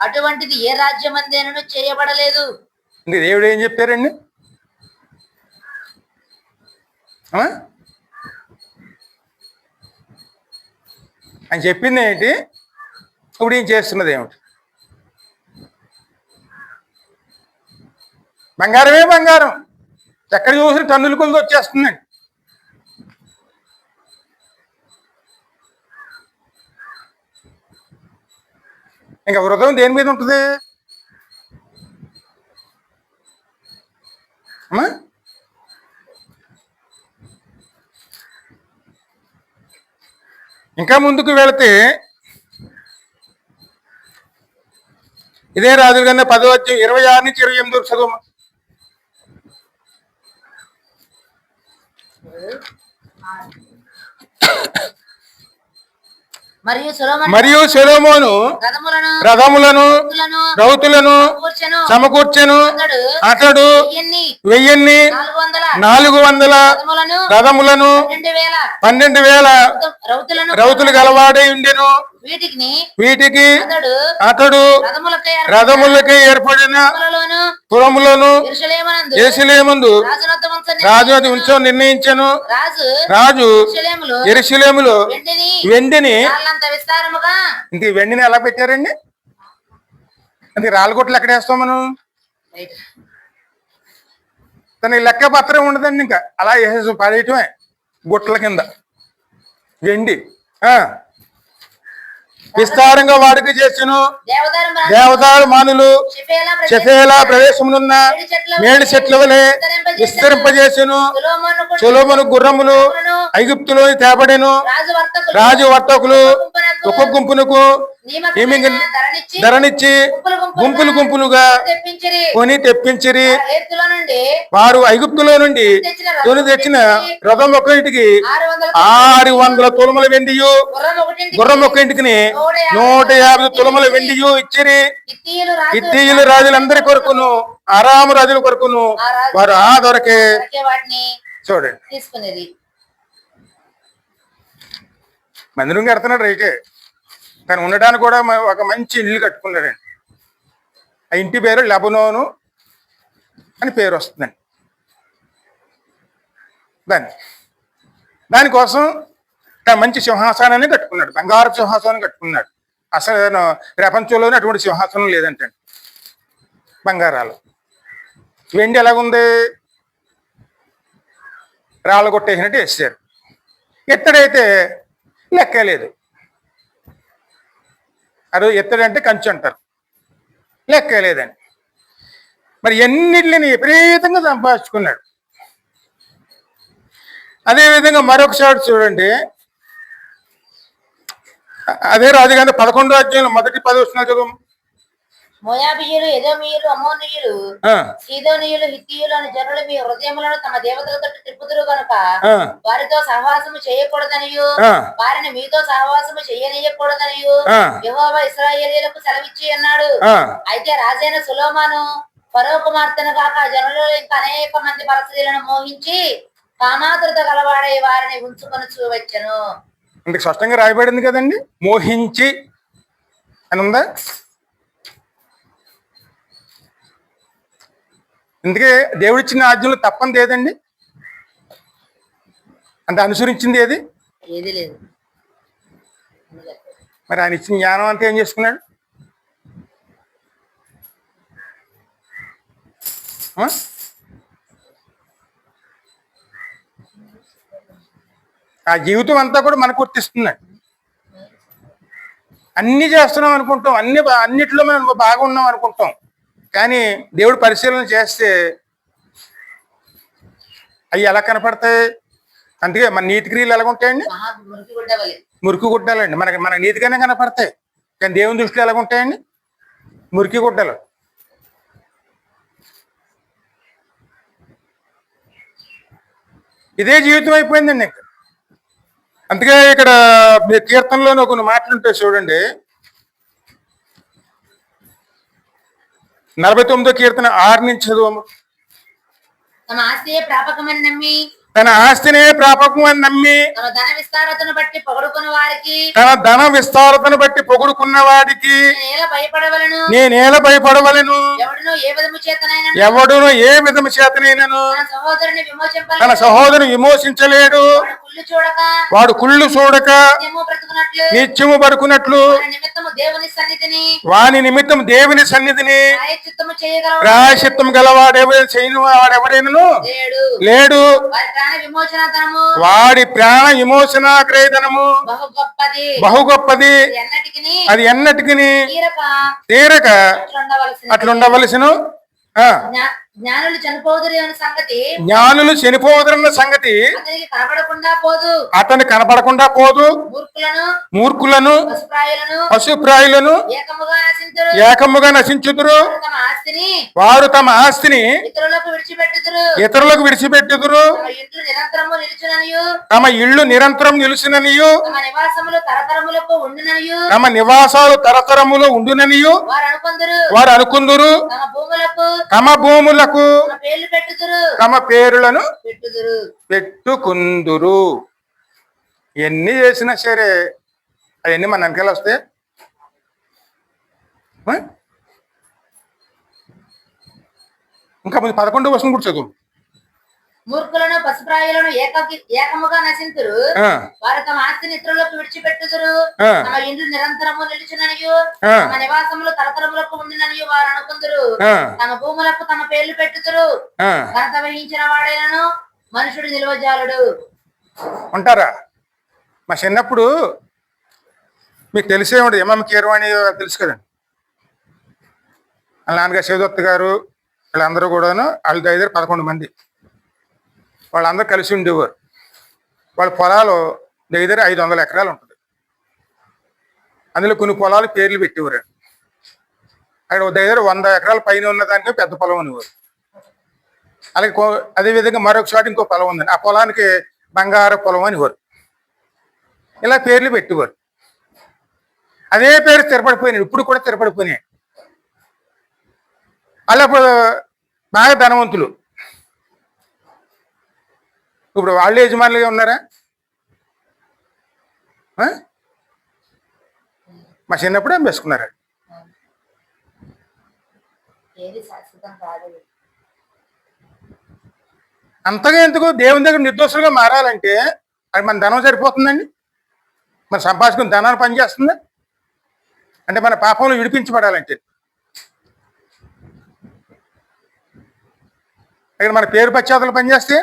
అటువంటిది ఏ రాజ్యమందేనూ చేయబడలేదు. దేవుడు ఏం చెప్పారండి? అని చెప్పింది ఏంటి? ఇప్పుడు ఏం చేస్తున్నది ఏమిటి? బంగారమే బంగారం, ఎక్కడ చూసిన టన్నుల కొలది వచ్చేస్తుందండి. ఇంకా హృదయం దేని మీద ఉంటుంది అమ్మా? ఇంకా ముందుకు వెళితే ఇదే రాజుల గ్రంథం 10:26 నుంచి 28 చదువు. మరియు సొలొమోను రథములను రౌతులను సమకూర్చెను. అతడు 1400 రథములను 12,000 రౌతులు గలవాడై ఉండెను. వీటికి అతడు రథములకై ఏర్పడిన పురములను యెరూషలేమందు రాజు ఉంచో నిర్ణయించను. రాజు యెరూషలేములో వెండిని, ఇంక వెండిని ఎలా పెట్టారండి? అది రాళ్ళగొట్లు ఎక్కడ వేస్తాం మనం? దానికి లెక్క పత్రం ఉండదండి, ఇంకా అలా వేసేసి పడేయటమే గుట్టల కింద. వెండి విస్తారంగా వాడికి చేసిన దేవదారు మానులు షెఫేలా ప్రవేశమునున్న మేడి చెట్ల వలె విస్తరింపజేసెను. సొలొమోను గుర్రములు ఐగుప్తులోని తేబడెను. రాజు వర్తకులు ఒక్కొక్క గుంపునకు ధరనిచ్చి గుంపులుగా కొని తెప్పించిరి. వారు ఐగుప్తులో నుండి కొని తెచ్చిన రథం ఒక్కింటికి 600 తులముల వెండియు, గుర్రం ఒక్కింటికి 150 తులముల వెండియు ఇచ్చిరి. హిత్తీయులు రాజులందరి కొరకును అరాము రాజుల కొరకును వారు ఆ దొరకే చూడండి తీసుకునేది. మందిరం కడుతున్నాడు రైతే, కానీ ఉండడానికి కూడా ఒక మంచి ఇల్లు కట్టుకున్నాడండి. ఆ ఇంటి పేరు లెబనోను అని పేరు వస్తుందండి. దానికోసం మంచి సింహాసనాన్ని కట్టుకున్నాడు, బంగారు సింహాసనం కట్టుకున్నాడు. అసలు ప్రపంచంలోనే అటువంటి సింహాసనం లేదంటే బంగారాలు. వెండి ఎలాగుంది? రాళ్ళు కొట్టేసినట్టు వేసారు. ఎత్తడైతే లెక్క లేదు. అది ఎత్తడంటే కంచు అంటారు, లెక్క లేదండి. మరి ఎన్నిటిని విపరీతంగా సంపాదించుకున్నాడు. అదేవిధంగా మరొకసారి చూడండి, అదే రాజుగారి 11వ అధ్యాయంలో మొదటి 10 వచనాలు చదువు. మోయాబీయులు, ఎదోమీయులు, అమ్మోనీయులు, సీదోనీయులు, హిత్తీయులు అని జనులు మీ హృదయములను తమ దేవతలతో త్రిప్పుదురు కనుక వారితో సహవాసము చేయకూడదనియు వారిని మీతో సహవాసము చేయనీయకూడదనియు యెహోవా ఇశ్రాయేలీయులకు సెలవిచ్చి అన్నాడు. అయితే రాజైన సొలొమోను ఫరో కుమార్తెను కాక జనులలో ఇంకా అనేక మంది పరస్త్రీలను మోహించి కామాతురత గలవాడై వారిని ఉంచుకొని వచ్చెను. ఇందుకు స్పష్టంగా రాయబడింది కదండి, మోహించి అని ఉందా? అందుకే దేవుడిచ్చిన ఆజ్ఞలు తప్పనిది ఏదండి? అంటే అనుసరించింది ఏది? ఏది లేదు. మరి ఆయన ఇచ్చిన జ్ఞానం అంతా ఏం చేసుకున్నాడు? ఆ జీవితం అంతా కూడా మనకు గుర్తిస్తున్నాడు. అన్ని చేస్తున్నాం అనుకుంటాం, అన్నిట్లో మనం బాగున్నాం అనుకుంటాం, కానీ దేవుడు పరిశీలన చేస్తే అవి ఎలా కనపడతాయి? అందుకే మన నీతి క్రియలు ఎలాగుంటాయండి? మురికి గుడ్డలండి. మన నీతిగానే కనపడతాయి, కానీ దేవుని దృష్టిలో ఎలాగుంటాయండి? మురికి గుడ్డలు. ఇదే జీవితం అయిపోయిందండి ఇంకా. అందుకే ఇక్కడ కీర్తనలోనే కొన్ని మాటలుంటాయి చూడండి. 49వ కీర్తన 6 నుంచి చదువు. తన ఆస్తియే ప్రాపకమని నమ్మి తన ఆస్తినే ప్రాపకం అని నమ్మి తన ధన విస్తారతను బట్టి పొగడుకున్న వాడికి నేనేలా భయపడవలను? ఎవడును ఏ విధము చేతనైనను తన సహోదరుని విమోచించలేడు. వాడు కుళ్ళు చూడక నిత్యము బతుకున్నట్లు వాని నిమిత్తం దేవుని సన్నిధిని ప్రాయశ్చిత్తము గలవాడెవడైనా చేయను వాడెవడైనను లేడు. వాడి ప్రాణ విమోచన క్రయధనము బహు గొప్పది, అది ఎన్నటికి తీరక అట్లుండవలసిన. జ్ఞానులు చనిపోదురన్న సంగతి అతను కనపడకుండా పోదు. మూర్ఖులను పశుప్రాయులను ఏకముగా నశించుదురు. వారు తమ ఆస్తిని ఇతరులకు విడిచిపెట్టుదురు. తమ ఇళ్ళు నిరంతరం నిలుచుననియు తమ నివాసాలు తరతరములు ఉండుననియు వారు అనుకుందురు. తమ భూములకు తమ పేర్లను పెట్టుకుందురు. ఎన్ని చేసినా సరే అవన్నీ మన వెనకాల వస్తే ఇంకా 11వ వచనం కూడా చదువు. మూర్ఖులను పశుప్రాయులను ఏకముగా నశింతురు, వారు తమ ఆస్తిని ఇతరులకు విడిచిపెట్టుదురు, తమ ఇండ్లు నిరంతరము నిలిచిననియు తమ నివాసములు తరతరములకు ఉండిననియు వారు అనుకుందురు, తమ భూములకు తమ పేర్లు పెట్టుదురు, ఘనత వహించిన వాడైనను మనుషుడు నిల్వజాలుడు. ఉంటారా? మా చిన్నప్పుడు మీకు తెలిసే ఉండదు, ఎంఎం కీరవాణి తెలుసు కదండి. వాళ్ళ నాన్నగారు శివదత్త గారు వీళ్ళందరూ కూడాను, వాళ్ళ దగ్గర 11 మంది వాళ్ళందరూ కలిసి ఉండేవారు. వాళ్ళ పొలాలు దగ్గర 500 ఎకరాలు ఉంటుంది. అందులో కొన్ని పొలాలు పేర్లు పెట్టేవారు. అక్కడ దగ్గర 100 ఎకరాల పైన ఉన్న దానికి పెద్ద పొలం అనేవారు. అలాగే అదేవిధంగా మరొక చోట ఇంకో పొలం ఉందండి, ఆ పొలానికి బంగారు పొలం అనేవారు. ఇలా పేర్లు పెట్టేవారు. అదే పేరు స్థిరపడిపోయినాయి, ఇప్పుడు కూడా స్థిరపడిపోయినాయి. అలా ఇప్పుడు బాగా ధనవంతులు, ఇప్పుడు వాళ్ళు యజమానులుగా ఉన్నారా? మా చిన్నప్పుడు అమ్మేసుకున్నారా? అంతగా ఎందుకు దేవుని దగ్గర నిర్దోషులుగా మారాలంటే అది మన ధనం సరిపోతుందండి? మన సంపాదించుకుని ధనాన్ని పనిచేస్తుందా? అంటే మన పాపంలో విడిపించబడాలంటే ఇక్కడ మన పేరు పశ్చాత్తలు పనిచేస్తే,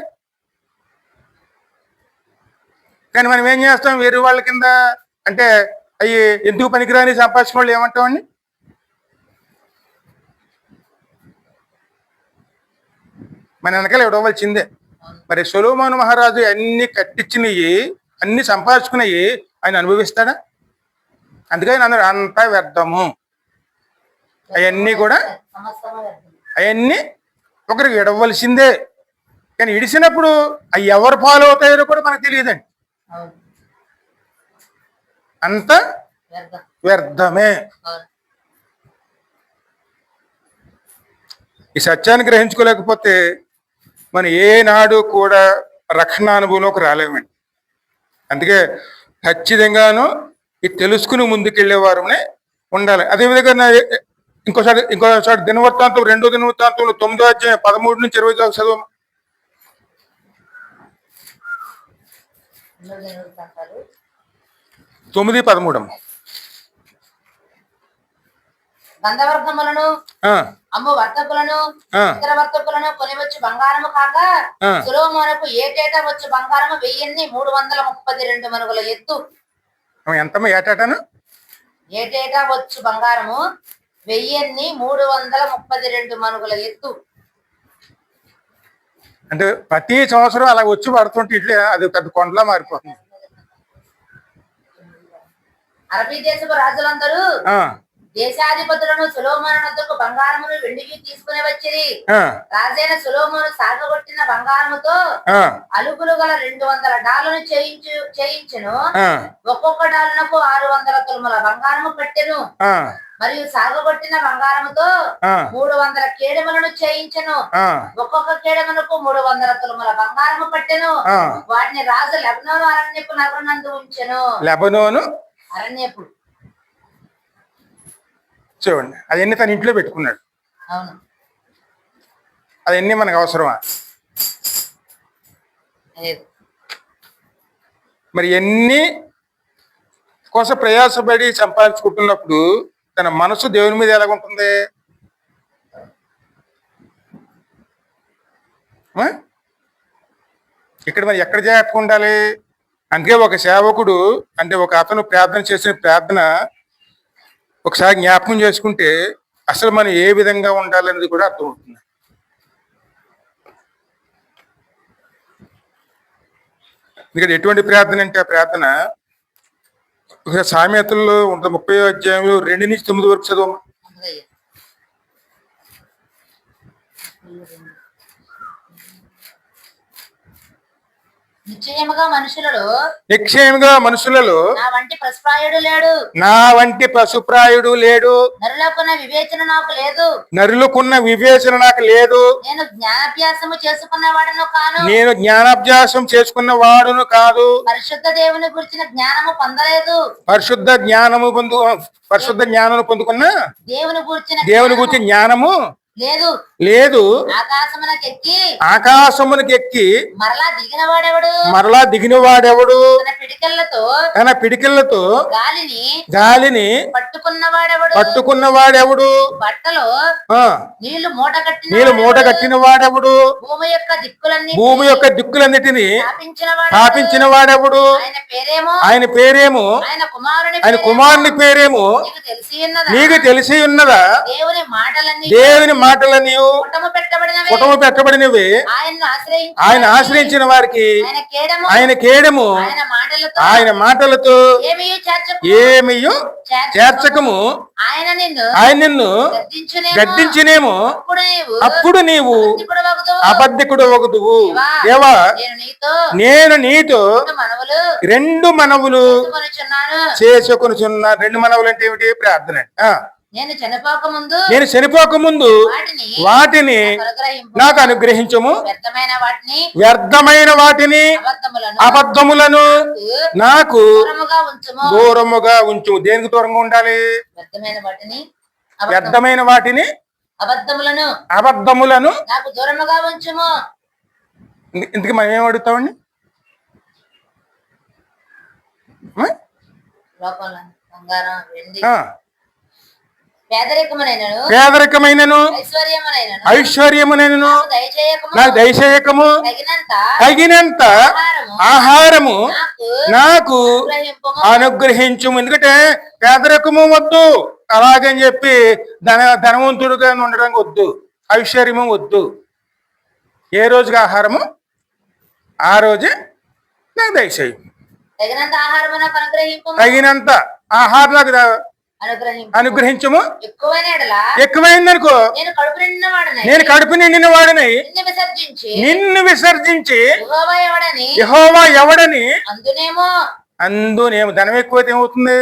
కానీ మనం ఏం చేస్తాం? వేరే వాళ్ళ కింద అంటే అవి ఎందుకు పనికిరాని సంపాదించిన వాళ్ళు ఏమంటామండి? మన వెనకాల ఇవ్వవలసిందే. మరి సొలొమోను మహారాజు అన్ని కట్టించినవి, అన్ని సంపాదించుకున్నవి ఆయన అనుభవిస్తాడా? అందుకని అందరూ అంతా వ్యర్థము, అవన్నీ కూడా అవన్నీ ఒకరికి ఇడవలసిందే. కానీ ఇడిసినప్పుడు అవి ఎవరు ఫాలో అవుతాయో కూడా మనకు తెలియదండి. అంత వ్యర్థమే. ఈ సత్యాన్ని గ్రహించుకోలేకపోతే మనం ఏనాడు కూడా రక్షణ అనుభవంలోకి రాలేమండి. అందుకే ఖచ్చితంగాను ఇది తెలుసుకుని ముందుకెళ్లేవారునే ఉండాలి. అదేవిధంగా ఇంకోసారి దినవృత్తాంతం 2వ దినవృత్తాంతంలో 9వ అధ్యాయం 13 నుంచి 20 దాకా చదువు. 9:13. గంధవర్గములను అమ్ము వర్తకులను ఇతర వర్తకులను కొనివచ్చు బంగారము కాక సొలొమోనుకు ఏటేటా వచ్చు బంగారము 1332 మనుగుల ఎత్తు. ఎంతమ్మా ఏటేటాను? ఏటేటా వచ్చు బంగారము 1332 మనుగుల ఎత్తు. అంటే ప్రతి సంవత్సరం అలా వచ్చి పడుతుంటే ఇట్లే అది పెద్ద కొండలా మారిపోతుంది. అరబీ దేశపు రాజులందరూ దేశాధిపతులను సొలొమోను వద్దకు బంగారమును వెండికి తీసుకుని వచ్చిరి. రాజైన సొలొమోను సాగగొట్టిన బంగారముతో అలుగులు గల 200 డాళ్లను చేయించెను. ఒక్కొక్క డాలునకు 600 తులముల బంగారము పెట్టెను. మరియు సాగగొట్టిన బంగారముతో 300 కేడములను చేయించెను. ఒక్కొక్క కేడమునకు 300 తులముల బంగారము పట్టెను. వాటిని రాజు లెబనోను అరణ్యపు నగరునందు ఉంచెను. లెబనోను అరణ్యపు చూడండి, అవన్నీ తన ఇంట్లో పెట్టుకున్నాడు. అవును, అవన్నీ మనకు అవసరమా? మరి ఎన్ని కోసం ప్రయాసపడి సంపాదించుకుంటున్నప్పుడు తన మనసు దేవుని మీద ఎలాగుంటుంది? ఇక్కడ మరి ఎక్కడ జాగ్రత్తగా ఉండాలి? అందుకే ఒక సేవకుడు అంటే ఒక అతను ప్రార్థన చేసిన ప్రార్థన ఒకసారి జ్ఞాపకం చేసుకుంటే అసలు మనం ఏ విధంగా ఉండాలనేది కూడా అర్థమవుతుంది. ఇక్కడ ఎటువంటి ప్రార్థన అంటే ఆ ప్రార్థన సామెతల్లో ఉంటుంది. 30వ అధ్యాయంలో 2 నుంచి 9 వరకు చదువు. నిశ్చయముగా మనుషులలో నా వంటి పశుప్రాయుడు లేడు. నరులకున్న వివేచన నాకు లేదు. నేను జ్ఞానాభ్యాసము చేసుకున్న వాడును కాదు. పరిశుద్ధ దేవుని గురించిన జ్ఞానము పొందలేదు. పరిశుద్ధ జ్ఞానము పొందుకున్న దేవుని గురించి జ్ఞానము లేదు. ఆకాశమునకెక్కి మరలా దిగిన వాడెవడు? తన పిడికిళ్లతో గాలిని పట్టుకున్న వాడెవడు? నీళ్లు మూట కట్టిన వాడెవడు? భూమి యొక్క దిక్కులన్నిటిని స్థాపించిన వాడెవడు? ఆయన పేరేమో, ఆయన కుమారుని పేరేమో నీకు తెలిసి ఉన్నదా? దేవుని మాటలని కుటుంబ పెట్టబడినవి. ఆయన ఆశ్రయించిన వారికి ఆయన కేడము, ఆయన మాటలతో ఏమీ చేర్చకము. ఆయన నిన్ను గద్దించినేమో అప్పుడు నీవు అబద్ధికుడు వగుదువు. దేవా, నేను నీతో 2 మనవులు చేసుకొనుచున్నా. 2 మనవులు అంటే ఏమిటి? ప్రార్థన. నేను చనిపోక ముందు వాటిని నాకు అనుగ్రహించము. వ్యర్థమైన వాటిని అబద్ధములను నాకు దూరముగా ఉంచుము. దేనికి దూరంగా ఉండాలి? వ్యర్థమైన వాటిని అబద్ధములను నాకు దూరముగా ఉంచుము. ఇందుకు మనం ఏం అడుగుతామండి? పేదరికమైనను ఐశ్వర్యమునైనను నాకు దయచేయకము. తగినంత ఆహారము నాకు అనుగ్రహించుము. ఎందుకంటే పేదరికము వద్దు, అలాగని చెప్పి ధనవంతుడుగా ఉండడం వద్దు, ఐశ్వర్యము వద్దు. ఏ రోజుకి ఆహారము ఆ రోజే నాకు దయచేయి. తగినంత ఆహారం నాకు అనుగ్రహించము. ఎక్కువైందనుకో నేను కడుపు నిండిన వాడిని నిన్ను విసర్జించి యెహోవా ఎవడని అందునేమో. ధనం ఎక్కువైతే ఏమవుతుంది?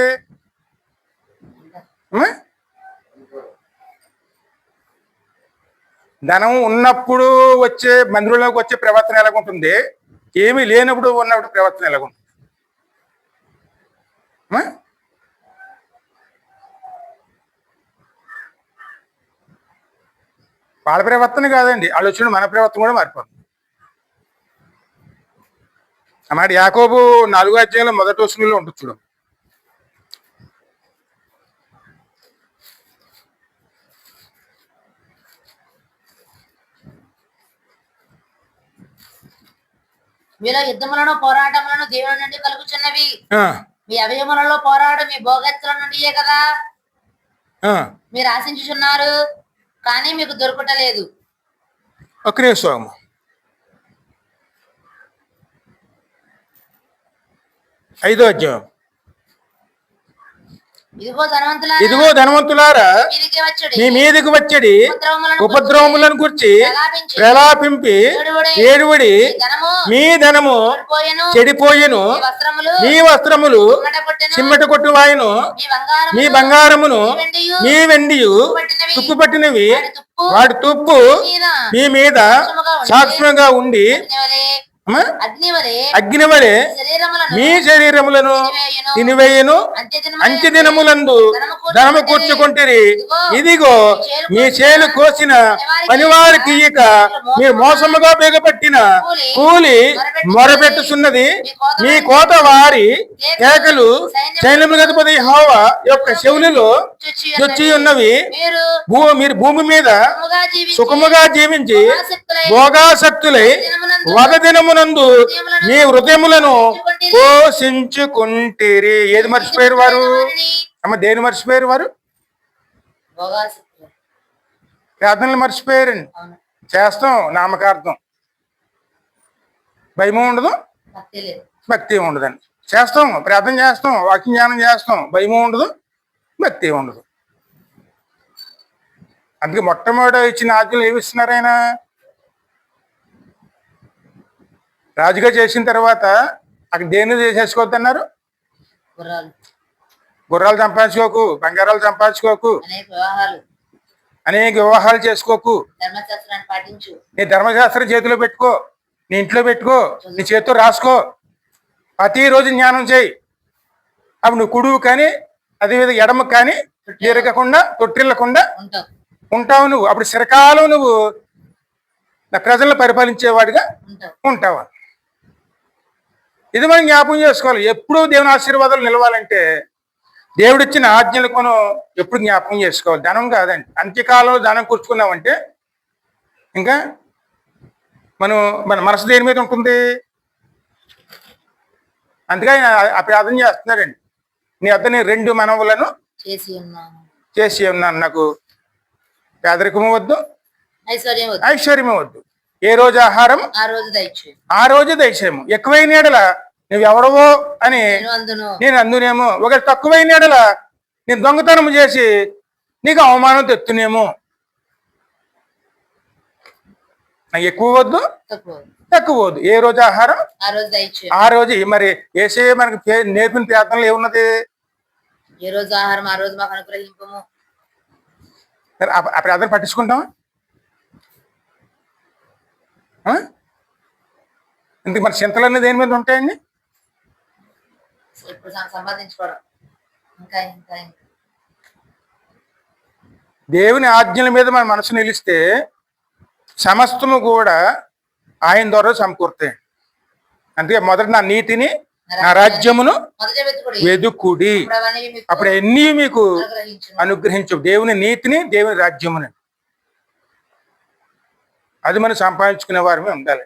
ధనం ఉన్నప్పుడు వచ్చే మందిరంలోకి వచ్చే ప్రవర్తన ఎలాగుంటుంది? ఏమీ లేనప్పుడు ఉన్నప్పుడు ప్రవర్తన ఎలాగుంటుంది? వాళ్ళ ప్రవర్తన కాదండి, వాళ్ళు వచ్చిన మన ప్రవర్తన కూడా మారిపోతుంది. అన్నమాట యాకోబు 4వ అధ్యాయంలో 1వ వచనంలో ఉంటుంది చూడు. మీలో యుద్ధములను పోరాటములను దేవుని నుండి కలుగుచున్నవి. మీ అవయములలో పోరాడు మీ భోగత్తుల నుండియే కదా. మీరు ఆశించుచున్నారు కానీ మీకు దొరకటలేదు. ఒక్కరే స్వామి. 5వ అధ్యాయం. ఇదిగో ధనవంతులారా మీ మీదకి వచ్చడి ఉపద్రవములను గురించి ప్రలాపింపి ఏడువడి మీ ధనము చెడిపోయెను, మీ వస్త్రములు చిమ్మట కొట్టువాయను, మీ బంగారమును మీ వెండియు తుప్పు పట్టినవి. వాటి తుప్పు మీ మీద సాక్ష్యంగా ఉండి అగ్నివలే మీ శరీరములను తినివేయను. అంత్య దినములందు ధనము కూర్చుకుంటారు. ఇదిగో మీ చేలు కోసిన పనివారికి ఇక మీరు మోసముగా బిగపట్టిన కూలి మొరపెట్టుచున్నది. మీ కోత వారి కేకలు సైన్యముల అధిపతి యెహోవా యొక్క చెవులలో చొచ్చి ఉన్నవి. మీరు భూమి మీద సుఖముగా జీవించి భోగాసక్తులై వద దినమునందు మీ హృదయములను పోషించుకుంటేరి. ఏది మర్చిపోయారు వారు? దేని మర్చిపోయారు వారు? ప్రార్థనలు మర్చిపోయారండి. చేస్తాం నామకార్థం, భయము ఉండదు, భక్తి ఉండదండి. చేస్తాం, ప్రార్థన చేస్తాం, వాక్య జ్ఞానం చేస్తాం, భయము ఉండదు, భక్తి ఉండదు. అందుకే మొట్టమొదటి ఇచ్చిన ఆజ్ఞలు ఏమి ఇస్తున్నారు ఆయన? రాజుగా చేసిన తర్వాత అక్కడ దేన్ని చేసేసుకోవద్దన్నారు? గుర్రాలు, గుర్రాలు సంపాదించుకోకు, బంగారాలు సంపాదించుకోకు, అనేక వివాహాలు చేసుకోకు, ధర్మశాస్త్రాన్ని పాటించు, నీ ధర్మశాస్త్రం చేతిలో పెట్టుకో, నీ ఇంట్లో పెట్టుకో, నీ చేతితో రాసుకో, ప్రతిరోజు జ్ఞానం చేయి. అప్పుడు నువ్వు కుడువు కానీ అదేవిధంగా ఎడమ కానీ తిరగకుండా తొట్టిల్లకుండా ఉంటావు. నువ్వు అప్పుడు చిరకాలం నువ్వు నా ప్రజలను పరిపాలించేవాడిగా ఉంటావా? ఇది మనం జ్ఞాపకం చేసుకోవాలి. ఎప్పుడు దేవుని ఆశీర్వాదాలు నిలవాలంటే దేవుడిచ్చిన ఆజ్ఞలు మనం ఎప్పుడు జ్ఞాపకం చేసుకోవాలి. ధనం కాదండి. అంత్యకాలంలో ధనం కూర్చుకున్నామంటే ఇంకా మన మనసు దేని మీద ఉంటుంది? అందుకే ఆయన ప్రార్థన చేస్తున్నారండి. నీ వద్ద నేను 2 మనవులను చేసి ఉన్నాను, నాకు పేదరికము వద్దు, ఐశ్వర్యము వద్దు. ఏ రోజు ఆహారం ఆ రోజు దయచేయము. ఎక్కువైన ఎడల నువ్వు ఎవడవో అని నేను అందునేమో, ఒకవేళ తక్కువైన ఎడల నేను దొంగతనం చేసి నీకు అవమానం తెత్తునేమో. నాకు ఎక్కువ వద్దు, తక్కువ వద్దు. ఏ రోజు ఆహారం ఆ రోజు. మరి ఏసే మనకి నేర్పిన ప్రార్థనలు ఏమున్నది? ఏ రోజు ఆహారం ఆ రోజు మాకు అనుగ్రహింపము. ఆ ప్రార్థన పట్టించుకుంటాం? ఇందుకు మన చింతలన్నీ దేని మీద ఉంటాయండి? సంపాదించుకోవడం. దేవుని ఆజ్ఞల మీద మన మనసు నిలిస్తే సమస్తము కూడా ఆయన ద్వారా సమకూరుతాయి. అందుకే మొదట నా నీతిని నా రాజ్యమును వెదుకుడి, అప్పుడు అన్నీ మీకు అనుగ్రహించు. దేవుని నీతిని దేవుని రాజ్యముని అది మనం సంపాదించుకునే వారమే ఉండాలి.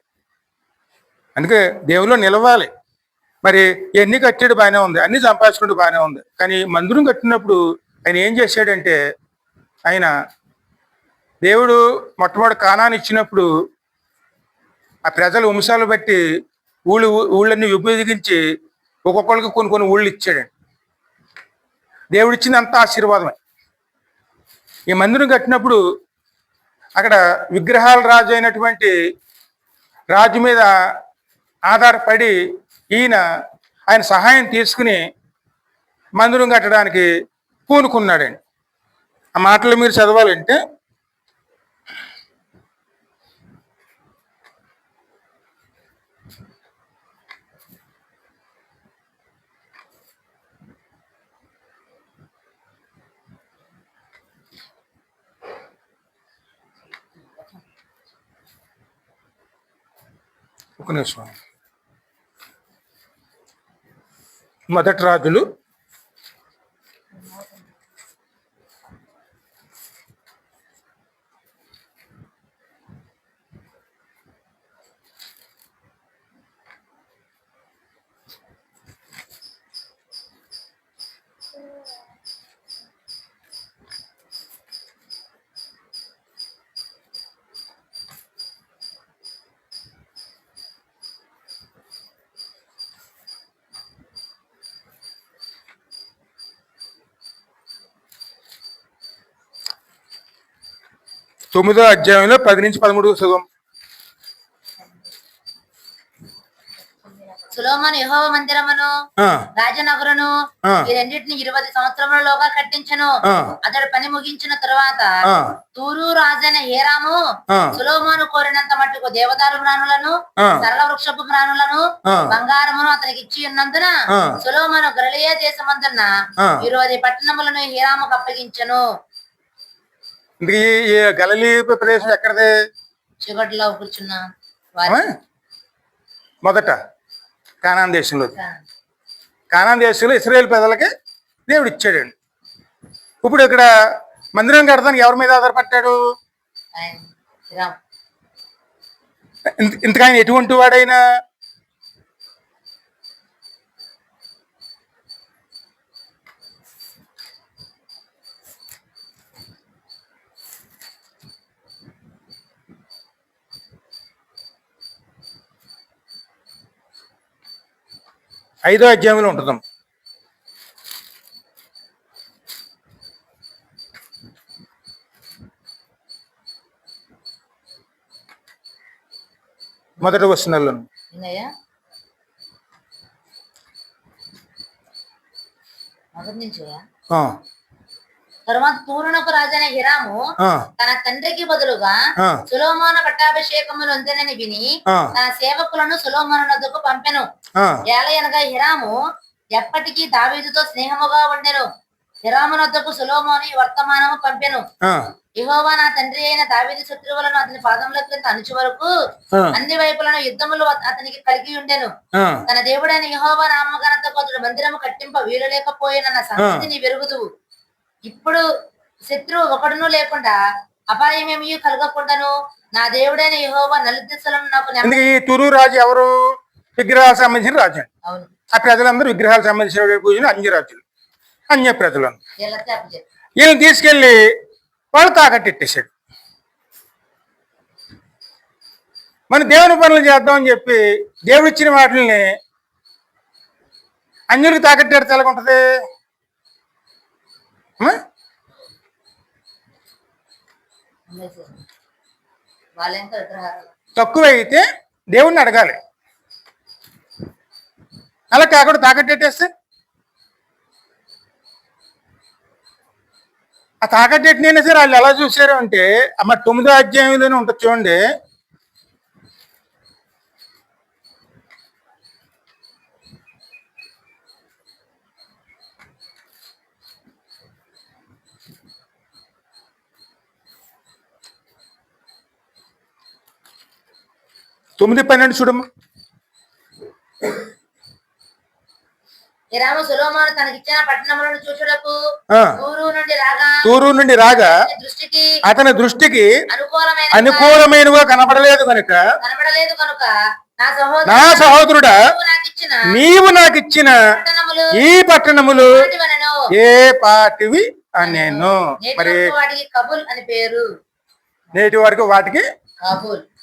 అందుకే దేవులో నిలవాలి. మరి ఎన్ని కట్టాడు బాగానే ఉంది, అన్ని సంపాదించుకుంటూ బాగానే ఉంది. కానీ మందిరం కట్టినప్పుడు ఆయన ఏం చేశాడంటే, ఆయన దేవుడు మొట్టమొదటి కానాన్ని ఇచ్చినప్పుడు ఆ ప్రజల వంశాలు బట్టి ఊళ్ళన్నీ విభజించి ఒక్కొక్కరికి కొన్ని ఊళ్ళు ఇచ్చాడండి. దేవుడు ఇచ్చింది అంత ఆశీర్వాదమే. ఈ మందిరం కట్టినప్పుడు అక్కడ విగ్రహాల రాజు అయినటువంటి రాజు మీద ఆధారపడి ఆయన సహాయం తీసుకుని మందిరం కట్టడానికి పూనుకున్నాడండి. ఆ మాటలు మీరు చదవాలంటే ఒక నిమిషం. మొదటి రాజులు 9వ అధ్యాయంలో 10 నుంచి 13 చదువు. సొలొమోను యెహోవా మందిరమును రాజనగరును ఈ రెండింటిని 20 సంవత్సరములలోగా కట్టించెను. అతడు పని ముగించిన తరువాత తూరు రాజైన హీరాము సొలొమోను కోరినంత మట్టుకు దేవదారు మ్రాణులను, సరళ వృక్షపు మ్రాణులను, బంగారమును అతనికి ఇచ్చి ఉన్నందున సొలొమోను గలిలయ దేశమందున్న 20 పట్టణములను హీరాముకు అప్పగించెను. గలిలీ ప్రదేశం ఎక్కడది? చీకటిలో కూర్చున్న మొదట కానాన్ దేశంలో ఇశ్రాయేలు ప్రజలకి దేవుడు ఇచ్చాడండి. ఇప్పుడు ఇక్కడ మందిరం కడతానికి ఎవరి మీద ఆధారపడ్డాడు? ఇంతకాయన ఎటువంటి వాడైనా ఐదో అధ్యాయంలో ఉంటున్నాం. మొదటి వచనంలో వినయ్యా మొదటి నుంచా? తరువాత తూరునకు రాజైన హిరాము తన తండ్రికి బదులుగా సొలొమోను పట్టాభిషేకములు ఉందనని విని తన సేవకులను సొలొమోను వద్దకు పంపెను. ఏలయనగా హిరాము ఎప్పటికీ దావీదుతో స్నేహముగా ఉండెను. హిరాము వద్దకు సొలొమోను ఈ వర్తమానము పంపెను. యెహోవా నా తండ్రి అయిన దావీదు శత్రువులను అతని పాదముల క్రింద అణుచు వరకు అన్ని వైపులను యుద్ధములు అతనికి కలిగి ఉండెను. తన దేవుడైన యెహోవా నామఘనతకు అతడు మందిరము కట్టింప వీలు లేకపోయిన సంగతిని వెరుగుదువు. ఇప్పుడు శత్రువు ఒకడును లేకుండా అపాయమేమీ కలగకుండాను నా దేవుడైన యెహోవా నలుదిశలను నాకు ఈ తురు రాజు ఎవరు? విగ్రహాలకు సంబంధించిన రాజు. అవును. ఆ ప్రజలందరూ విగ్రహాలకు సంబంధించిన పూజలు అన్య రాజులు, అన్య ప్రజలు. వీళ్ళని తీసుకెళ్లి వాళ్ళు తాకట్టెట్టేశాడు. మన దేవుని పనులు చేద్దామని చెప్పి దేవుడిచ్చిన వాటిని అన్యులకు తాకట్టేడితే ఎలాగుంటది? తక్కువ అయితే దేవుణ్ణి అడగాలి. అలా కాకుండా తాకట్టేస్తే ఆ తాకట్టెట్టినైనా సరే వాళ్ళు ఎలా చూసారు అంటే అమ్మ 9వ అధ్యాయంలోనే ఉంటుంది చూడండి. తొమ్మిది 12 చూడమ్మా. హిరాము సొలొమోను తనకిచ్చిన పట్టణములను చూచుటకు తూరు నుండి రాగా అతని దృష్టికి అనుకూలమైనగా కనబడలేదు కనుక నా సహోదరుడా నీవు నాకు ఇచ్చిన ఈ పట్టణములు ఏ పాటివి అని నేను మరి కబూల్ అని పేరు. నేటి వరకు వాటికి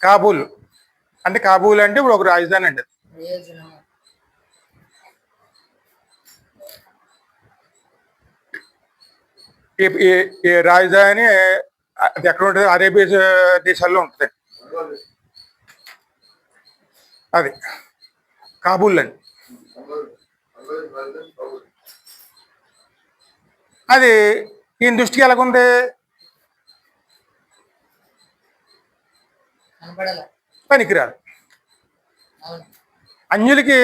కాబూల్ అంటే కాబూల్ అంటే ఇప్పుడు ఒక రాజధాని అండి. ఈ రాజధాని ఎక్కడ ఉంటుంది? అరేబియా దేశాల్లో ఉంటుంది. అది కాబూల్ అండి. అది ఈయన దృష్టికి ఎలాగుంది? పనికిరాదు. అన్యులకి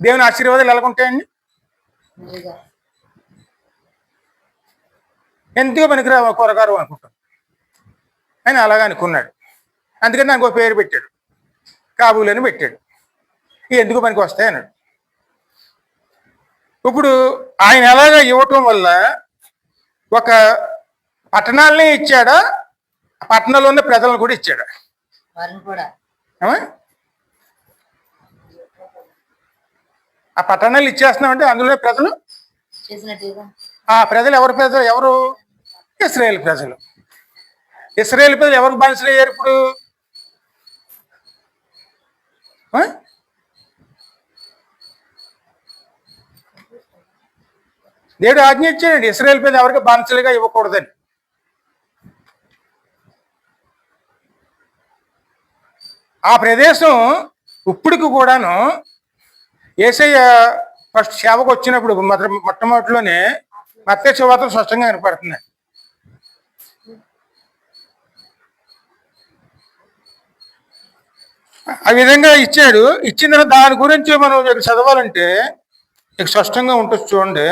దేవుని ఆశీర్వాదాలు ఎలాగుంటాయండి? ఎందుకు పనికిరా కొరగారు అనుకుంటాం. ఆయన అలాగే అనుకున్నాడు. అందుకని నాకు ఒక పేరు పెట్టాడు, కాబూల్ అని పెట్టాడు. ఎందుకు పనికి వస్తాయి అన్నాడు. ఇప్పుడు ఆయన ఎలాగ ఇవ్వటం వల్ల ఒక పట్టణాలని ఇచ్చాడా, పట్టణంలో ఉన్న ప్రజలను కూడా ఇచ్చాడా? ఆ పట్టణాలు ఇచ్చేస్తున్నామంటే అందులో ప్రజలు, ఆ ప్రజలు ఎవరు? ప్రజలు ఎవరు? ఇశ్రాయేలు ప్రజలు. ఇశ్రాయేలు ప్రజలు ఎవరికి బానిసలు అయ్యారు ఇప్పుడు? దేవుడు ఆజ్ఞ ఇచ్చాడండి, ఇశ్రాయేలు ప్రజలు ఎవరికి బానిసలుగా ఇవ్వకూడదని. ఆ ప్రదేశం ఇప్పటికి కూడాను యేసయ్య ఫస్ట్ సేవకు వచ్చినప్పుడు మొట్టమొదటిలోనే మత్తయి సువార్త స్పష్టంగా కనపడుతుంది. ఆ విధంగా ఇచ్చాడు. ఇచ్చిన తర్వాత దాని గురించి మనం చదవాలంటే మీకు స్పష్టంగా ఉంటుంది చూడండి.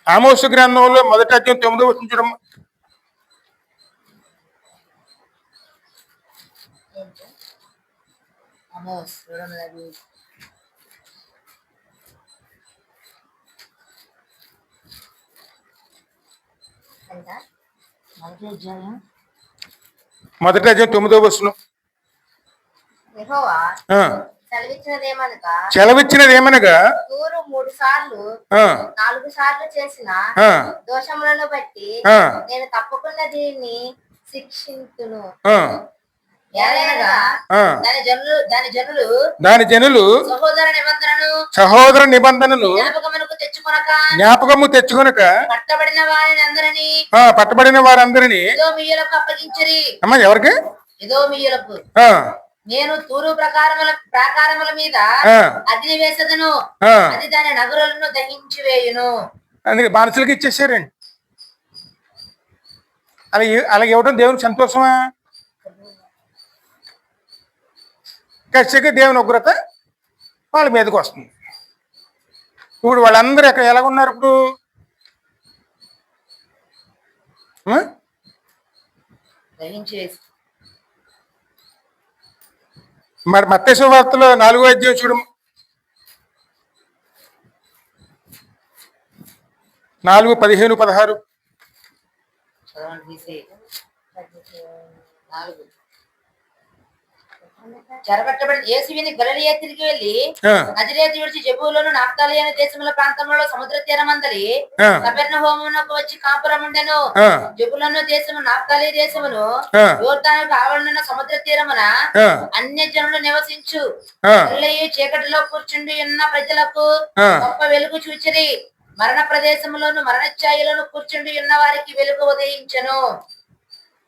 ఆమోసు గ్రంథంలో 1వ అధ్యాయం 9వ వచనం చూడమ్మా. మొదటి అధ్యాయం 9వ వచనం. సెలవిచ్చినదేమనగా తూరు 3 సార్లు 4 సార్లు చేసిన దోషములను బట్టి నేను తప్పకుండా దీన్ని శిక్షించును. దాని జనులు సహోదర నిబంధనలు జ్ఞాపకము తెచ్చుకొనక పట్టబడిన వారందరినీ అమ్మ ఎవరికి? ఎదోమీయులకు నేను తూరు ప్రాకారముల మీద అగ్ని వేసదను, అది దాని నగరులను దహించి వేయును. అందుకే బానిసలకి ఇచ్చేసారండి. అలాగే ఇవ్వడం దేవునికి సంతోషమా? ఖచ్చితంగా దేవుని ఉగ్రత వాళ్ళ మీదకి వస్తుంది. ఇప్పుడు వాళ్ళందరూ ఎక్కడ ఎలాగున్నారు? ఇప్పుడు మరి మత్తయి సువార్తలో 4వ అధ్యాయం చూడు, 4:15-16. చెరపట్టబడిన యేసు విని గలిలయ తిరిగి వెళ్లి నజరేతు విడిచి జెబూలూను నఫ్తాలి అనే దేశముల ప్రాంతంలో సముద్ర తీరమందలి కపెర్నహూమునకు వచ్చి కాపురముండెను. జెబూలూను దేశము నఫ్తాలి దేశమును యోర్దానుకు ఆవరణున్న సముద్ర తీరమున అన్య జనులు నివసించు గలిలయ చీకటిలో కూర్చుండి ఉన్న ప్రజలకు గొప్ప వెలుగు చూచిరి. మరణ ప్రదేశములోను మరణఛాయలోను కూర్చుండి ఉన్న వారికి వెలుగు ఉదయించెను.